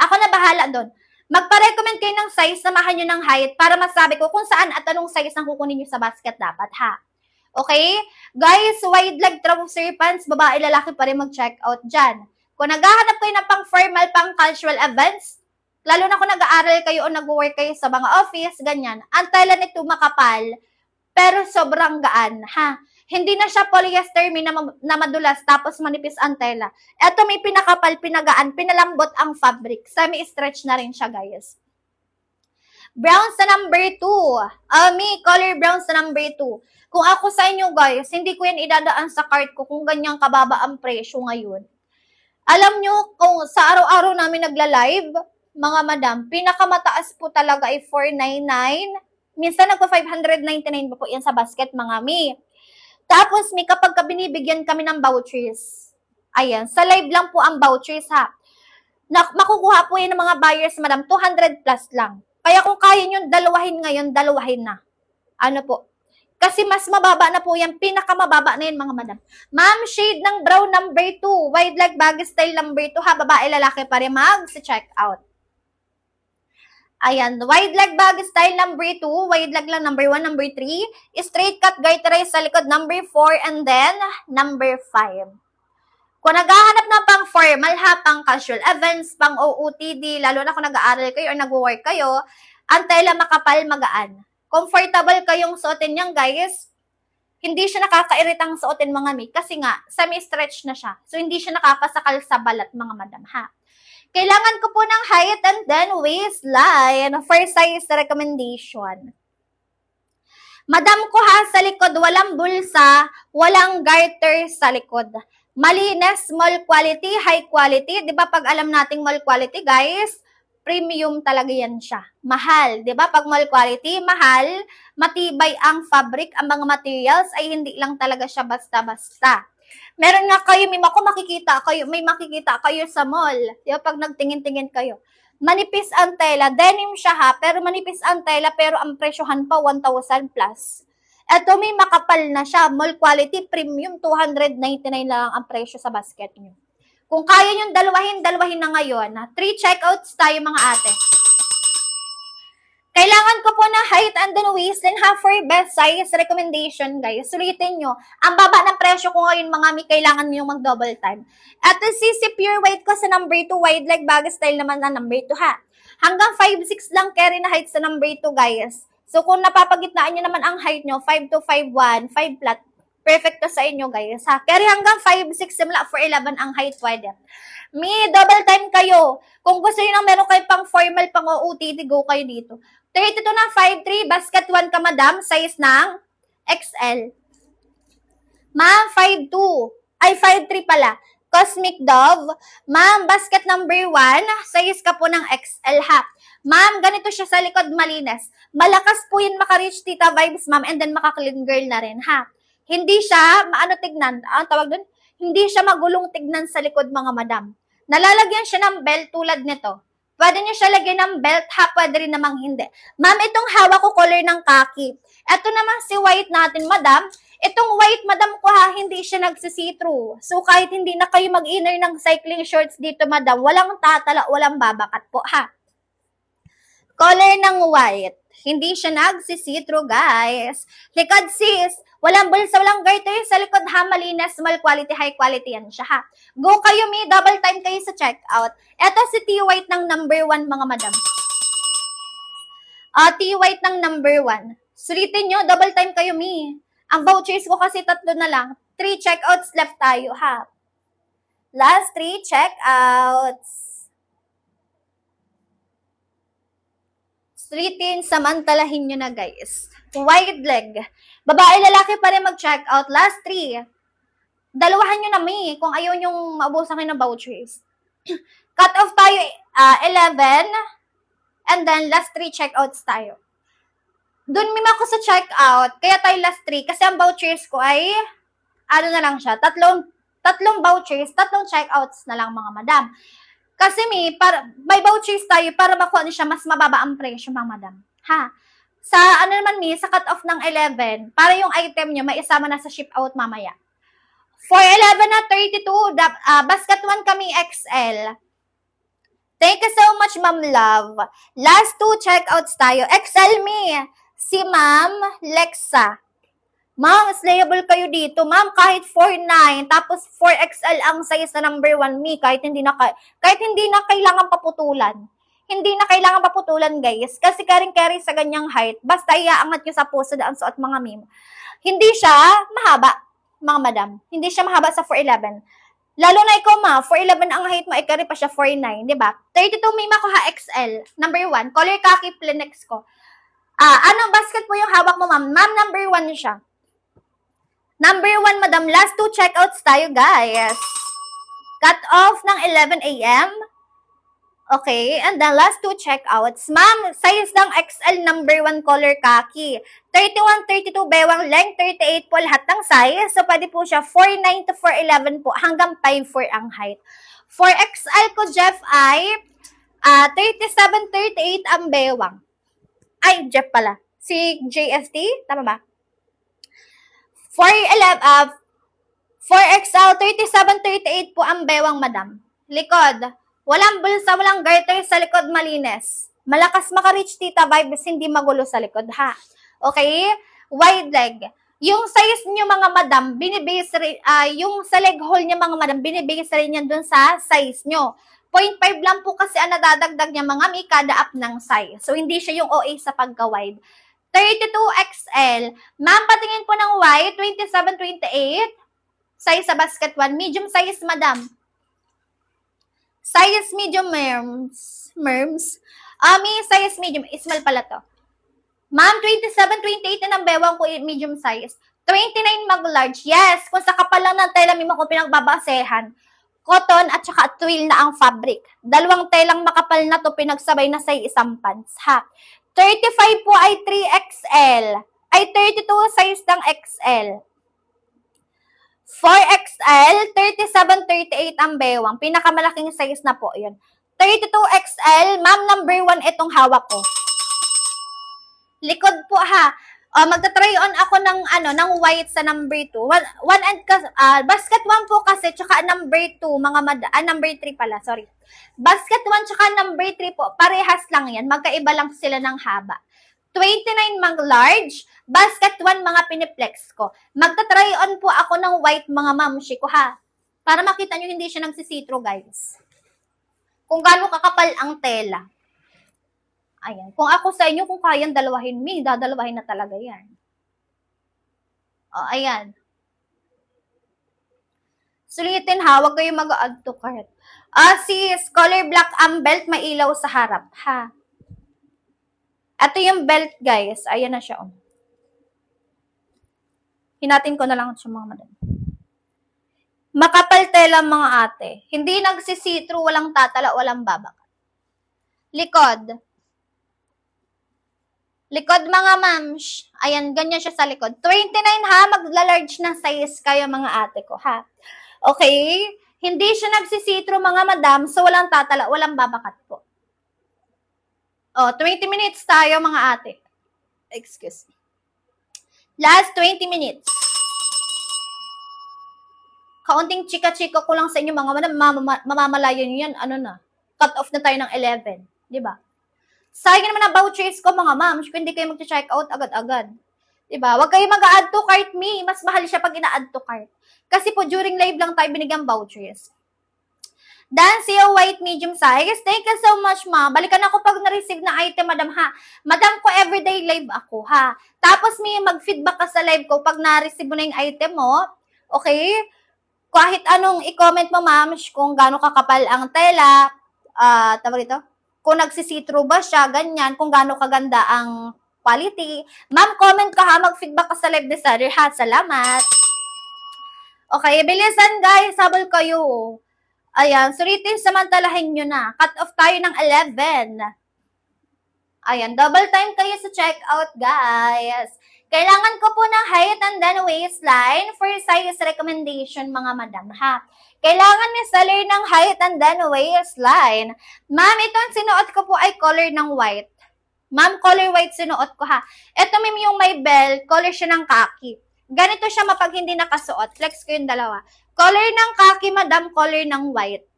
Ako na bahala doon. Magpa-recommend kayo ng size, samahan nyo ng height para masabi ko kung saan at anong size ang kukunin nyo sa basket dapat ha. Okay? Guys, wide leg trouser pants, babae, lalaki pa rin mag-check out dyan. Kung naghahanap kayo ng pang-formal, pang-casual events, lalo na kung nag-aaral kayo o nag-work kayo sa mga office, ganyan, ang tela nito makapal, pero sobrang gaan, ha? Hindi na siya polyester na madulas tapos manipis ang tela. Ito may pinakapal, pinagaan, pinalambot ang fabric. Semi-stretch na rin siya, guys. Brown sa number 2. Color brown sa number 2. Kung ako sa inyo guys, hindi ko yan idadaan sa cart ko kung ganyang kababa ang presyo ngayon. Alam nyo, kung sa araw-araw namin nagla-live, mga madam, pinakamataas po talaga ay 499. Minsan nagpa-599 po yan sa basket mga mi. Tapos may kapag binibigyan kami ng vouchers. Ayan, sa live lang po ang vouchers ha. Makukuha po yan ng mga buyers madam, 200 plus lang. Kaya kung kaya nyo dalawahin ngayon, dalawahin na. Ano po? Kasi mas mababa na po yan. Pinakamababa na yan mga madam. Ma'am, shade ng brown number 2. Wide leg baggy style number 2 ha. Babae, lalaki pa rin mag-check out. Ayan. Wide leg baggy style number 2. Wide leg lang number 1, number 3. Straight cut garterize sa likod number 4. And then number 5. Kung naghahanap na pang formal ha, pang casual events, pang OOTD, lalo na kung nag-aaral kayo or nag-work kayo, ang tela makapal, magaan. Comfortable kayong suotin niyan, guys. Hindi siya nakakairitang suotin mga mi kasi nga, semi-stretch na siya. So, hindi siya nakakasakal sa balat mga madam, ha. Kailangan ko po ng height and then waistline for size recommendation. Madam ko ha, sa likod, walang bulsa, walang garter sa likod. Malinis, small quality, high quality. Di ba pag alam nating mall quality, guys, premium talaga yan siya. Mahal, di ba? Pag mall quality, mahal, matibay ang fabric, ang mga materials ay hindi lang talaga siya basta-basta. Meron nga kayo, may makikita kayo sa mall. Di ba? Pag nagtingin-tingin kayo. Manipis ang tela, denim siya ha, pero manipis ang tela, pero ang presyohan pa 1,000 plus. Ito may makapal na siya, mall quality, premium, 299 lang ang presyo sa basket nyo. Kung kaya nyo dalawahin na ngayon. 3 checkouts tayo mga ate. Kailangan ko po na height and then waistline ha for best size recommendation guys. Sulitin nyo. Ang baba ng presyo ko ngayon mga mi, kailangan nyo mag-double time. At the CC Pure White ko sa number 2, wide leg baggy style naman na number 2 ha. Hanggang 5'6 lang carry na height sa number 2 guys. So kung napapagitnaan nyo naman ang height nyo, 5 to 5'1, 5 flat, perfect to sa inyo guys ha. Carry hanggang 5'6 simula for 11 ang height pwede. Double time kayo. Kung gusto nyo nang meron kayo pang formal, pang OOTD, go kayo dito. 32 na 5'3, basket 1 ka madam, size ng XL. Ma'am, 5'2, ay 5'3 pala. Cosmic Dove. Ma'am, basket number 1, size ka po ng XL ha. Ma'am, ganito siya sa likod, malinis. Malakas po yun maka-reach tita vibes, ma'am, and then maka-clean girl na rin ha. Hindi siya, maano tignan, ang tawag dun? Hindi siya magulong tignan sa likod mga madam. Nalalagyan siya ng belt tulad nito. Pwede niyo siya lagyan ng belt ha, pwede rin namang hindi. Ma'am, itong hawak ko color ng khaki. Ito naman si white natin, madam. Itong white, madam ko ha, hindi siya nagsisee-through. So, kahit hindi na kayo mag-inner ng cycling shorts dito, madam, walang tatala, walang babakat po, ha. Color ng white, hindi siya nagsisee-through, guys. Likod, sis, walang bulsa, walang garter sa likod, ha, malinis, small quality, high quality yan siya, ha. Go kayo, mi, double time kayo sa checkout. Ito si T-white ng number 1, mga madam. T-white ng number 1. Sulitin nyo, double time kayo, mi. Ang vouchers ko kasi 3 na lang. 3 checkouts left tayo, ha. Last 3 checkouts. Sulitin, samantalahin nyo na, guys. Wide leg. Babae, lalaki pa rin mag-checkout. Last 3. Dalawahan nyo na, mi, kung ayaw nyong maubusan kayo ng vouchers. Cut off tayo, 11. And then, last 3 checkouts tayo. Doon mima ako sa checkout, kaya tayo last 3, kasi ang vouchers ko ay, ano na lang siya, tatlong vouchers, 3 checkouts na lang, mga madam. Kasi may vouchers tayo para makuha siya, mas mababa ang presyo, mga madam. Ha? Sa, sa cut off ng 11, para yung item nyo, may isama na sa ship out mamaya. For 11 na 32, basket 1 kami XL. Thank you so much, Ma'am Love. Last 2 checkouts tayo. XL me. Si Ma'am Lexa. Ma'am, slayable kayo dito. Ma'am, kahit 4'9", tapos 4XL ang size na number 1 me, kahit hindi na kailangan paputulan. Hindi na kailangan paputulan, guys. Kasi carry sa ganyang height, basta iaangat nyo sa puso ang suot, mga ma'am. Hindi siya mahaba, mga madam. Hindi siya mahaba sa 4'11". Lalo na ikaw, ma, 4'11 ang height mo, carry pa siya 4'9", di ba? 32 mima ko ha, XL. Number 1, color khaki Plenex ko. Anong basket po yung hawak mo, ma'am? Ma'am, number 1 siya. Number 1, madam. Last 2 checkouts tayo, guys. Cut off ng 11 a.m. Okay, and then last 2 checkouts. Ma'am, size ng XL number 1 color khaki. 31, 32 bewang length, 38 po lahat ng size. So, pwede po siya 4'9 to 4'11 po, hanggang 5'4 ang height. For XL ko, Jeff, ay 37, 38 ang bewang. Ay, Jeff pala. Si JST, tama ba? 4XL, 37, 38 po ang bewang, madam. Likod, walang bulsa, walang garter sa likod, malinis. Malakas maka-reach, tita vibes, hindi magulo sa likod, ha? Okay? Wide leg. Yung size nyo, mga madam, binibase rin, yung sa leg hole nyo, mga madam, binibase rin yan dun sa size nyo. 0.5 lang po kasi ang nadadagdag niya, mga mi, kada up ng size. So, hindi siya yung OA sa pagka-wide. 32XL. Ma'am, patingin po ng white, 27, 28. Size sa basket 1. Medium size, madam. Size medium, merms. Size medium. Small pala to. Ma'am, 27, 28 na ng bewang ko, medium size. 29 mag-large. Yes, kung sa kapal lang ng tela, may ko pinagbabasehan. Cotton at saka twill na ang fabric. 2 telang makapal na to, pinagsabay na sa isang pants, ha. 35 po ay 3XL. Ay 32 size ng XL. 4XL, 37, 38 ang bewang. Pinakamalaking size na po yun. 32XL, ma'am, number 1 itong hawak ko. Likod po, ha. Magta-try on ako ng white sa number 2. Basket 1 po kasi, tsaka number 2, number 3 pala, sorry. Basket 1 tsaka number 3 po, parehas lang yan. Magkaiba lang sila ng haba. 29 mang large, basket 1 mga piniplex ko. Magta-try on po ako ng white, mga mamshi ko, ha. Para makita nyo hindi siya nagsisitro, guys. Kung gaano kakapal ang tela. Ayan. Kung ako sa inyo, kung kayang dalawahin, dadalawahin na talaga yan. Ayan. Sulitin, ha. Huwag kayo mag-add to cart. Sis, color black ang belt, may ilaw sa harap, ha. Ito yung belt, guys. Ayan na siya, oh. Hinatin ko na lang siya, mga madam. Makapal tela, mga ate. Hindi nagsisitro, walang tatala, walang babak. Likod. Likod, mga mams. Ayan, ganyan siya sa likod. 29, ha? Magla-large na size kayo, mga ate ko, ha? Okay? Hindi siya nagsisitro, mga madam, so walang tatala, walang babakat po. 20 minutes tayo, mga ate. Excuse me. Last 20 minutes. Kaunting chika-chika ko lang sa inyo mga madam, mamamalayan nyo yan, ano na, cut off na tayo ng 11. Di ba? Sayang naman ang vouchers ko mga ma'am, kung hindi kayo mag-check out agad-agad. Diba? Huwag kayo mag-add to cart me. Mas mahal siya pag ina-add to cart. Kasi po, during live lang tayo binigyan vouchers. Dan, siya white medium size. Thank you so much, ma'am. Balikan ako pag na-receive na item, madam, ha. Madam ko, everyday live ako, ha. Tapos, may mag-feedback ka sa live ko pag na-receive mo na yung item mo. Okay? Kahit anong i-comment mo, ma'am, kung gaano kakapal ang tela, tawag ito, kung nagsisitro ba siya, ganyan, kung gaano kaganda ang quality. Ma'am, comment ka ha, mag-feedback ka sa live designer ha. Salamat. Okay, bilisan guys, habol kayo. Ayan, sulitin, samantalahin nyo na. Cut off tayo ng 11. Ayan, double time kayo sa checkout guys. Kailangan ko po ng height and then waistline for size recommendation mga madam ha. Kailangan ni seller ng height and then waistline. Ma'am, itong sinuot ko po ay color ng white. Ma'am, color white sinuot ko ha. Ito ma'am yung may bell, color siya ng khaki. Ganito siya mapag hindi nakasuot. Flex ko yung dalawa. Color ng khaki, madam, color ng white.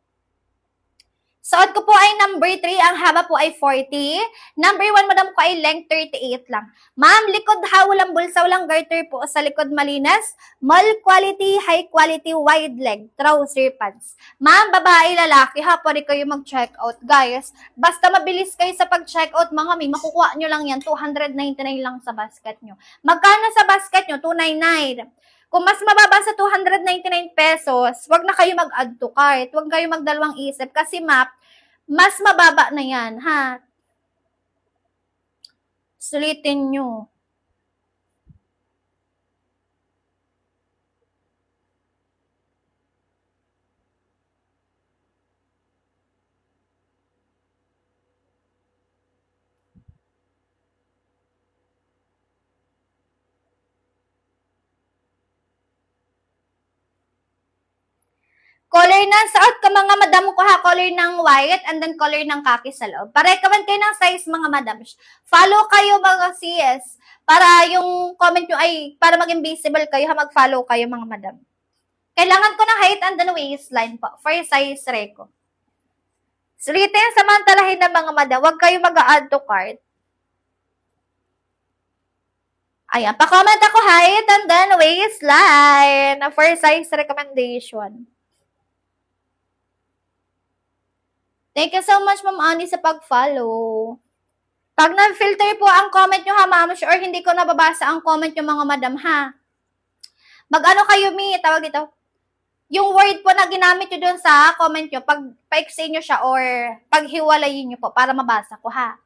Suot ko po ay number 3, ang haba po ay 40. Number 1, madam ko ay length 38 lang. Ma'am, likod ha, walang bulsa, walang garter po sa likod, malinas. Mall quality, high quality, wide leg, trouser pants. Ma'am, babae, lalaki ha, pwede kayo mag-check out. Guys, basta mabilis kayo sa pag-check out, mga may makukuha nyo lang yan, 299 lang sa basket nyo. Magkano sa basket nyo? 299. Kung mas mababa sa 299 pesos, wag na kayo mag-add to cart. Wag kayo magdalawang isip kasi map, mas mababa na yan, ha? Sulitin nyo. Color na, suot ka mga madam ko ha, color ng white and then color ng khaki sa loob. Pa-recommend kayo ng size mga madam. Follow kayo mga CS para yung comment nyo ay, para maging visible kayo ha, mag-follow kayo mga madam. Kailangan ko ng height and then waistline po for size reco. Sulitin, samantalahin ng mga madam, huwag kayo mag-add to cart. Ayan, pa-comment ako height and then waistline for size recommendation. Thank you so much, Ma'am Ani, sa pag-follow. Pag na-filter po ang comment nyo ha, ma'am, or hindi ko nababasa ang comment nyo mga madam ha. Mag-ano kayo, tawag dito? Yung word po na ginamit nyo dun sa comment nyo, pag pa-explain nyo siya or paghiwalayin nyo po para mabasa ko ha.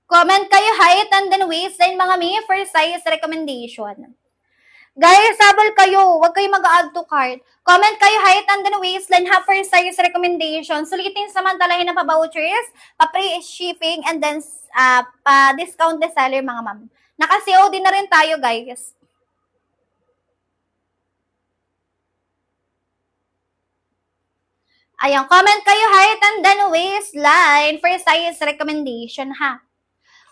Comment kayo height and then waistline mga for size recommendation. Guys, sabol kayo. Huwag kayo mag-add to cart. Comment kayo height and then waistline ha for size recommendation. Sulitin samantalahin na pa-vouchers, pa-free shipping, and then pa-discount the seller mga ma'am. Naka-COD na rin tayo guys. Ayan, comment kayo height and then waistline for size recommendation ha.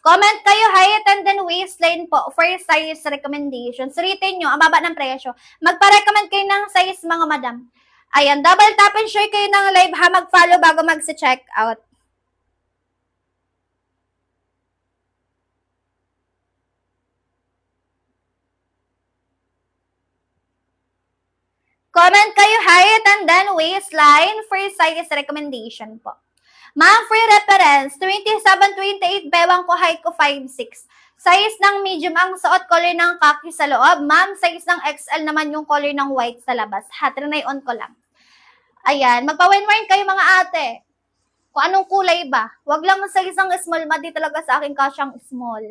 Comment kayo height and then waistline po for size recommendation. Suritin nyo, ang baba ng presyo. Magpa-recommend kayo ng size mga madam. Ayan, double tap and share kayo ng live ha. Mag-follow bago mag-check out. Comment kayo height and then waistline for size recommendation po. Ma'am, for reference, 27-28, bewang ko, height ko 5'6". Size ng medium ang suot, color ng khaki sa loob. Ma'am, size ng XL naman yung color ng white sa labas. Trinay on ko lang. Ayan, magpa-wine-wine kayo mga ate. Kung anong kulay ba. Huwag lang sa isang small, madi talaga sa akin kasyang small.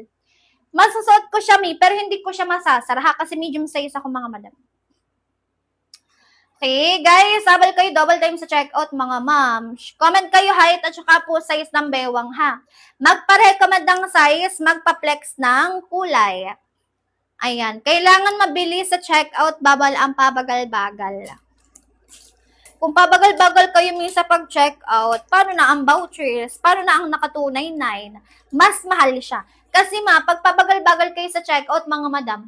Masusuot ko siya, pero hindi ko siya masasara ha, kasi medium size ako mga madam. Okay, guys, sabal kayo double time sa checkout, mga ma'am. Comment kayo height at saka po size ng bewang, ha. Magpa-recommend ng size, magpa-flex ng kulay. Ayan, kailangan mabilis sa checkout, babal ang pabagal-bagal. Kung pabagal-bagal kayo minsan pag-checkout, paano na ang vouchers? Paano na ang nakatunay 9? Mas mahal siya. Kasi pag pabagal-bagal kayo sa checkout, mga madam,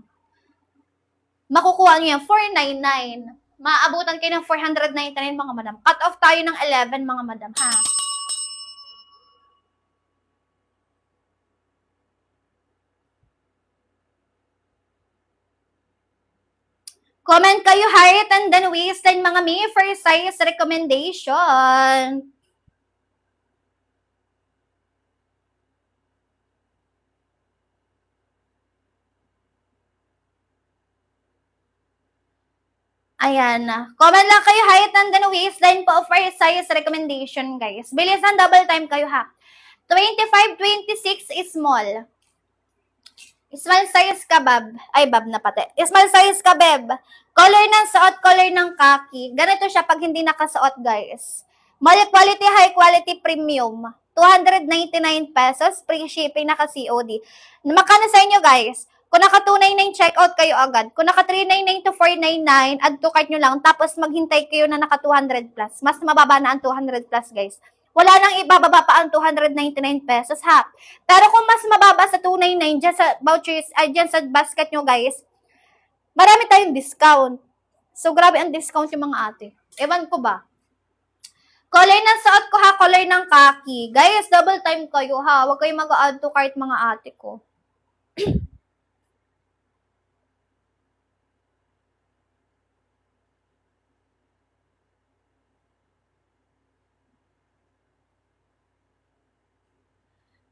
makukuha niyo yan, 499. Maabutan kayo ng 499, mga madam. Cut off tayo ng 11, mga madam, ha? Comment kayo height and then waistline, mga mi, for size recommendation. Ayan. Comment lang kayo height and then waistline po for size recommendation, guys. Bilisan, double time kayo, ha. 25, 26 is small. Small size ka, bab. Ay, bab na pati. Small size ka, beb. Color ng suot, color ng kaki. Ganito siya pag hindi nakasuot, guys. Mall quality, high quality, premium. 299 pesos, free shipping, naka-COD. Makano sa inyo, guys? Kung naka-299 checkout kayo agad. Kung naka-399 to 499, add to cart nyo lang. Tapos maghintay kayo na naka-200 plus. Mas mababa na ang 200 plus, guys. Wala nang ibababa pa ang 299 pesos, ha. Pero kung mas mababa sa 299 dyan sa vouchers, ay dyan sa basket nyo, guys, marami tayong discount. So, grabe ang discount yung mga ate. Ewan ko ba? Color ng suot ko, ha, color ng kaki. Guys, double time kayo, ha. Huwag kayong mag-add to cart, mga ate ko.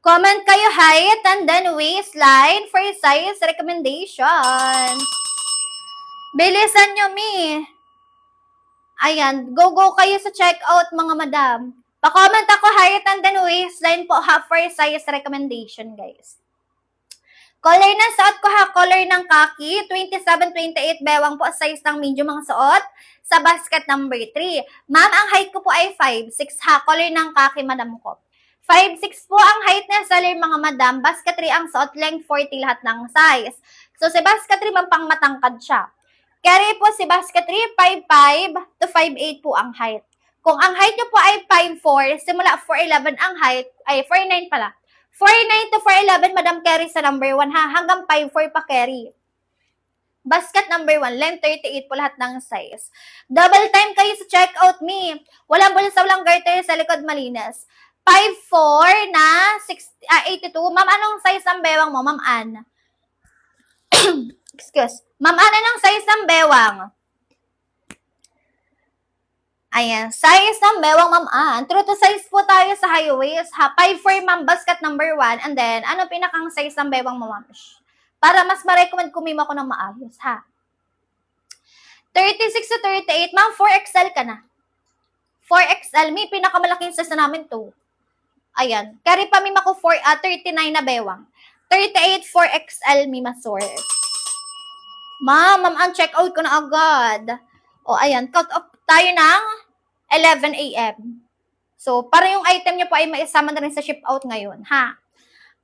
Comment kayo height and then waistline for size recommendation. Bilisan nyo, mi. Ayan, go kayo sa checkout, mga madam. Pa-comment ako height and then waistline po, ha, for size recommendation, guys. Color ng suot ko, ha, color ng kaki, 27, 28 bewang po, size ng medium ang suot, sa basket number 3. Ma'am, ang height ko po ay 5'6", ha, color ng kaki, madam ko. 5'6" po ang height ng seller, mga madam. Basket 3 ang suot, length 40 lahat ng size. So, si basket 3, pang matangkad siya. Carry po si basket 3, 5'5 to 5'8 po ang height. Kung ang height nyo po ay 5'4", simula 4'11 ang height, ay 4'9 pala. 4'9 to 4'11, madam, carry sa number 1, ha. Hanggang 5'4 pa carry. Basket number 1, length 38 po lahat ng size. Double time kayo sa checkout, me. Walang bulsa, walang garter sa likod, malinis. 5'4 na 82. Ma'am, anong size ng bewang mo, Ma'am Ann? Excuse. Ma'am Ann, anong size ng bewang? Ayan, size ng bewang, Ma'am Ann. True to size po tayo sa high waist, ha. 5'4, Ma'am, basket number 1. And then, ano pinakang size ng bewang mo, Ma'am? Para mas ma-recommend kumima ko ng maayos, ha. 36 to 38, Ma'am, 4XL ka na. 4XL, may pinakamalaking size na namin to. Ayan. Carry pa mima ko 39 na bewang. 38 4XL mima source. Ma'am, ang check out ko na agad. O, ayan. Cut off tayo ng 11 a.m. So, para yung item nyo po ay maisama na rin sa ship out ngayon, ha?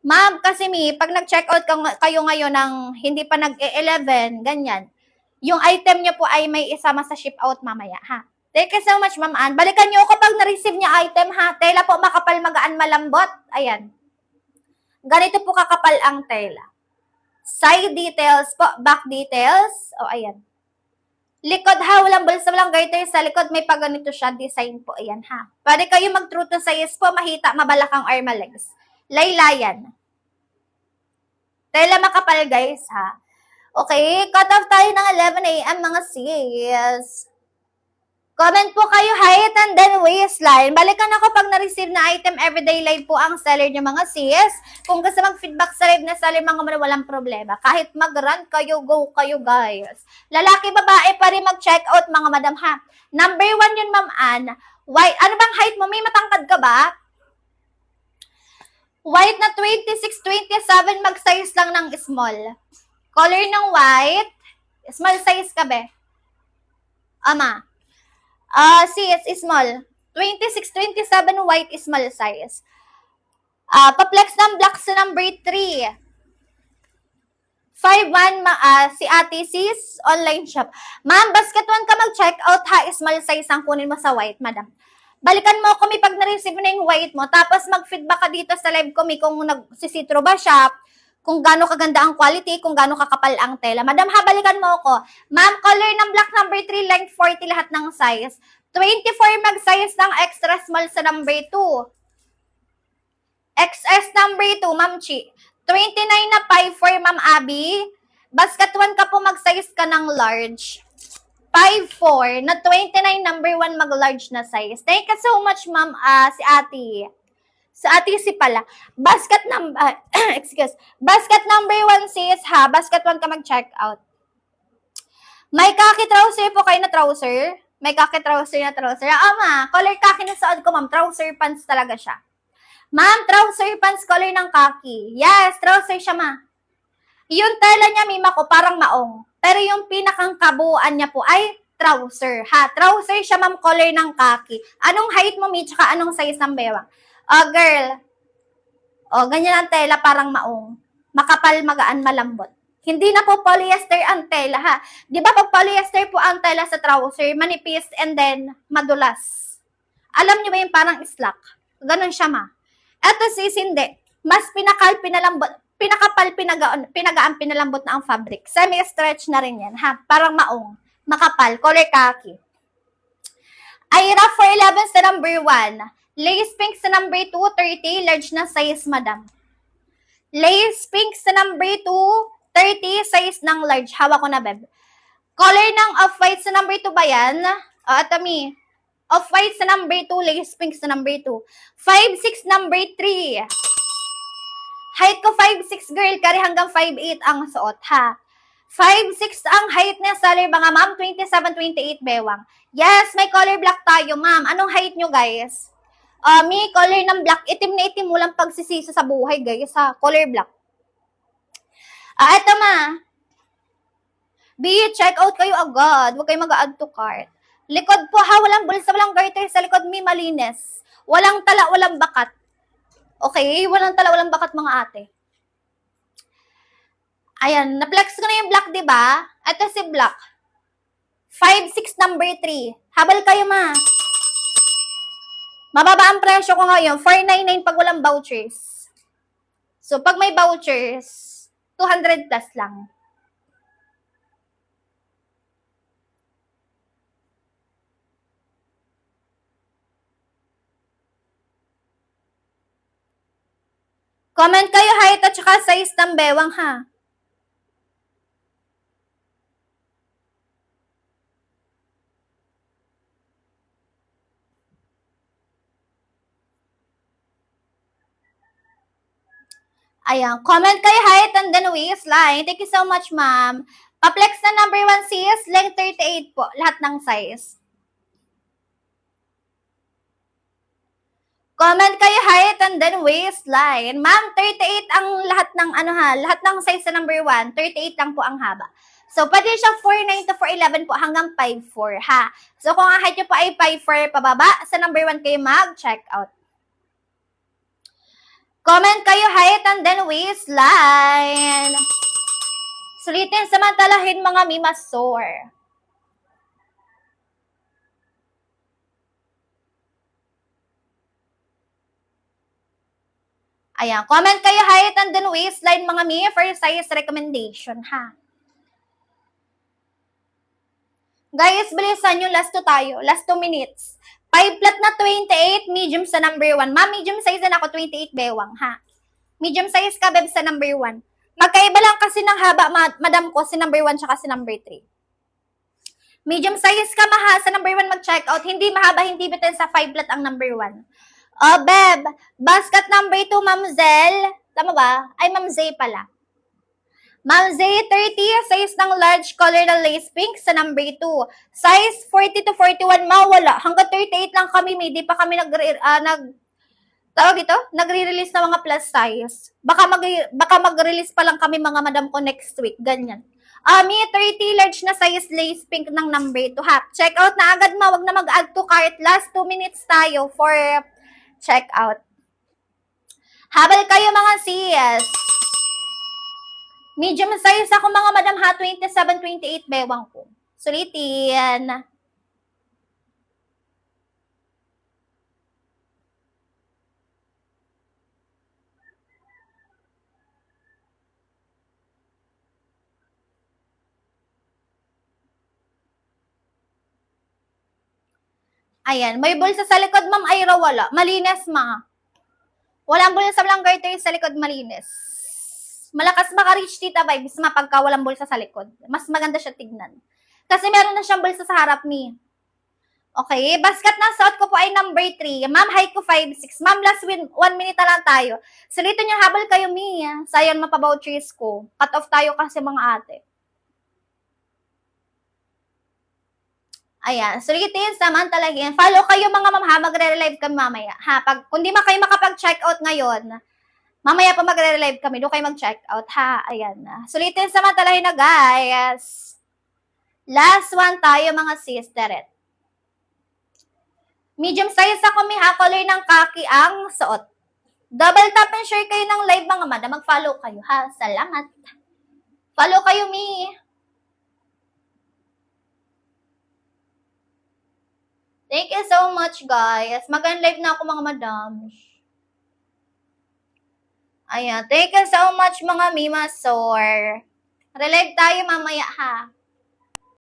Ma'am, kasi pag nag-check out kayo ngayon ng hindi pa nag-11, ganyan, yung item nyo po ay may isama sa ship out mamaya, ha? Thank you so much, Ma'am Ann. Balikan nyo ako pag na-receive niya item, ha? Tela po makapal, magaan, malambot. Ayan. Ganito po kakapal ang tela. Side details po, back details. O, ayan. Likod, ha? Walang bulsa, walang garter. Sa likod, may paganito siya. Design po. Ayan, ha? Pwede kayo mag-true to size po, mahita, mabalakang arma legs. Laylayan. Tela makapal, guys, ha? Okay, cut off tayo ng 11 a.m. mga sis. Comment po kayo height and then waistline. Balikan ako pag na-receive na item. Everyday live po ang seller niyo, mga sis. Kung gusto mag-feedback sa live na seller, mga man, walang problema. Kahit mag-run kayo, go kayo, guys. Lalaki, babae pa rin mag-check out, mga madam, ha. Number 1 yun, Ma'am Ann. White. Ano bang height mo? May matangkad ka ba? White na 26, 27, mag-size lang ng small. Color ng white. Small size ka, be. Ama. Sis, small. 26, 27 white, small size. Pa-flex ng black sa number 3. 5-1, si Ate Sis, online shop. Ma'am, basket 1 ka mag-check out ha, small size ang kunin mo sa white, madam. Balikan mo kami pag na-receive na yung white mo, tapos mag-feedback ka dito sa live kami kung nagsisitro ba siya, kung gaano kaganda ang quality, kung gaano kakapal ang tela. Madam, ha, balikan mo ako. Ma'am, color ng black number 3, length 40 lahat ng size. 24 mag-size ng extra small sa number 2. XS number 2, Ma'am Chi. 29 na 5-4, Ma'am Abby. Basket 1 ka po, mag-size ka ng large. 5-4 na 29 number 1 mag-large na size. Thank you so much, Ma'am, si Ate. Si Ate si pala. Basket number, basket number 1 sis ha. Basket 1 ka mag-check out. May kaki trouser po kayo na trouser. May kaki trouser na trouser. Ma, color kaki na suot ko, ma'am. Trouser pants talaga siya. Ma'am, trouser pants color ng kaki. Yes, trouser siya, ma. Yung tela niya, mima ko, parang maong. Pero yung pinakang kabuuan niya po ay trouser, ha? Trouser siya, ma'am, color ng kaki. Anong height mo, mi? Tsaka anong size ng bewang? Girl. Ganyan ang tela, parang maong. Makapal, magaan, malambot. Hindi na po polyester ang tela, ha? Di ba pag polyester po ang tela sa trouser, manipis and then madulas. Alam niyo ba yung parang slack? Ganon siya, ma. Eto sis, hindi. Mas pinakapal, pinagaan, pinalambot na ang fabric. Semi-stretch na rin yan, ha? Parang maong. Makapal, color khaki. Ira 411 sa number 1. Lace pink sa number 2, 30, large na size, madam. Lace pink sa number 2, 30, size ng large. Hawak ko na, beb. Color ng off-white sa number 2 ba yan? Atami. Off-white sa number 2, lace pink sa number 2. 5'6 number 3. Height ko 5'6 girl, kari hanggang 5'8 ang suot, ha? 5'6 ang height niya sa mga ma'am, 27-28 bewang. Yes, may color black tayo, ma'am. Anong height nyo, guys? May color ng black. Itim na itim mo lang pagsisisa sa buhay, guys, ha? Color black. Eto, ma. Check out kayo agad. Huwag kayo mag-add to cart. Likod po, ha? Walang bulsa, walang garter sa likod. May malinis. Walang tala, walang bakat. Okay? Walang tala, walang bakat, mga ate. Ayan, na-flex ko na yung black, di ba? Ito si black. 5'6 number 3. Habal kayo, ma. Mababa ang presyo ko ngayon. 499 pag walang vouchers. So, pag may vouchers, 200 plus lang. Comment kayo height at saka size ng bewang, ha? Ayan. Comment kayo height and then waistline. Thank you so much, ma'am. Pa-flex na number 1 sis, length 38 po. Lahat ng size. Comment kayo height and then waistline. Ma'am, 38 ang lahat ng lahat ng size sa number 1. 38 lang po ang haba. So, pwede siya 4'9 to 4'11 po hanggang 5'4, ha? So, kung ang height nyo po ay 5'4 pababa, sa number 1 kayo mag-check out. Comment kayo height and then waistline. Sulitin samantalahin mga mimasor. Ayan, comment kayo height and then waistline mga mi for size recommendation, ha? Guys, bilisan yung last 2 tayo. Last 2 minutes. 5 flat na 28, medium sa number 1. Ma'am, medium size na ako, 28 bewang, ha? Medium size ka, beb, sa number 1. Magkaiba lang kasi ng haba, madam ko, si number 1 tsaka si number 3. Medium size ka, maha, sa number 1 mag-check out. Hindi mahaba, hindi bitin sa 5 flat ang number 1. Beb, basket number 2, Ma'am Zel. Tama ba? Ay, Ma'am Zay pala. Ma'am Zay, 30, size ng large color na lace pink sa number 2. Size 40 to 41, mawala. Hanggang 38 lang kami, hindi pa kami nagre-release na mga plus size. Baka mag-release pa lang kami mga madam ko next week, ganyan. Mi 30 large na size lace pink ng number 2 ha. Check out na agad ma, wag na mag-add to cart. Last 2 minutes tayo for check out. Habal kayo mga sis. Medium size ako mga madam ha, 27, 28 bewang ko. Sulitin. Ayan, may bulsa sa likod, ma'am Ira, wala. Malinis, ma. Walang bulsa, walang garter sa likod, malinis. Malakas maka-reach tita vibes, ma, pagka walang bulsa sa likod. Mas maganda siya tignan. Kasi meron na siyang bulsa sa harap, mi. Okay, basket na suot ko po ay number 3. Ma'am, height ko 5'6". Ma'am, last 1 minute na lang tayo. Sulitin niyo, habol kayo, mi. Sayang mapabouchers ko. Cut off tayo kasi mga ate. Ayan, sulitin, samantalahin. Follow kayo mga ma'am ha, magre-relive kami mamaya. Ha, kung di kayo makapag-check out ngayon, mamaya pa magre-relive kami, doon kayo mag-check out ha. Ayan na. Sulitin, samantalahin na guys. Last one tayo mga sister. Medium size ako mi ha, color ng kaki ang suot. Double tap and share kayo ng live mga madam, mag-follow kayo ha. Salamat. Follow kayo mi. Thank you so much, guys. Mag-live na ako, mga madam. Ayan. Thank you so much, mga Mimasor. Relive tayo mamaya, ha.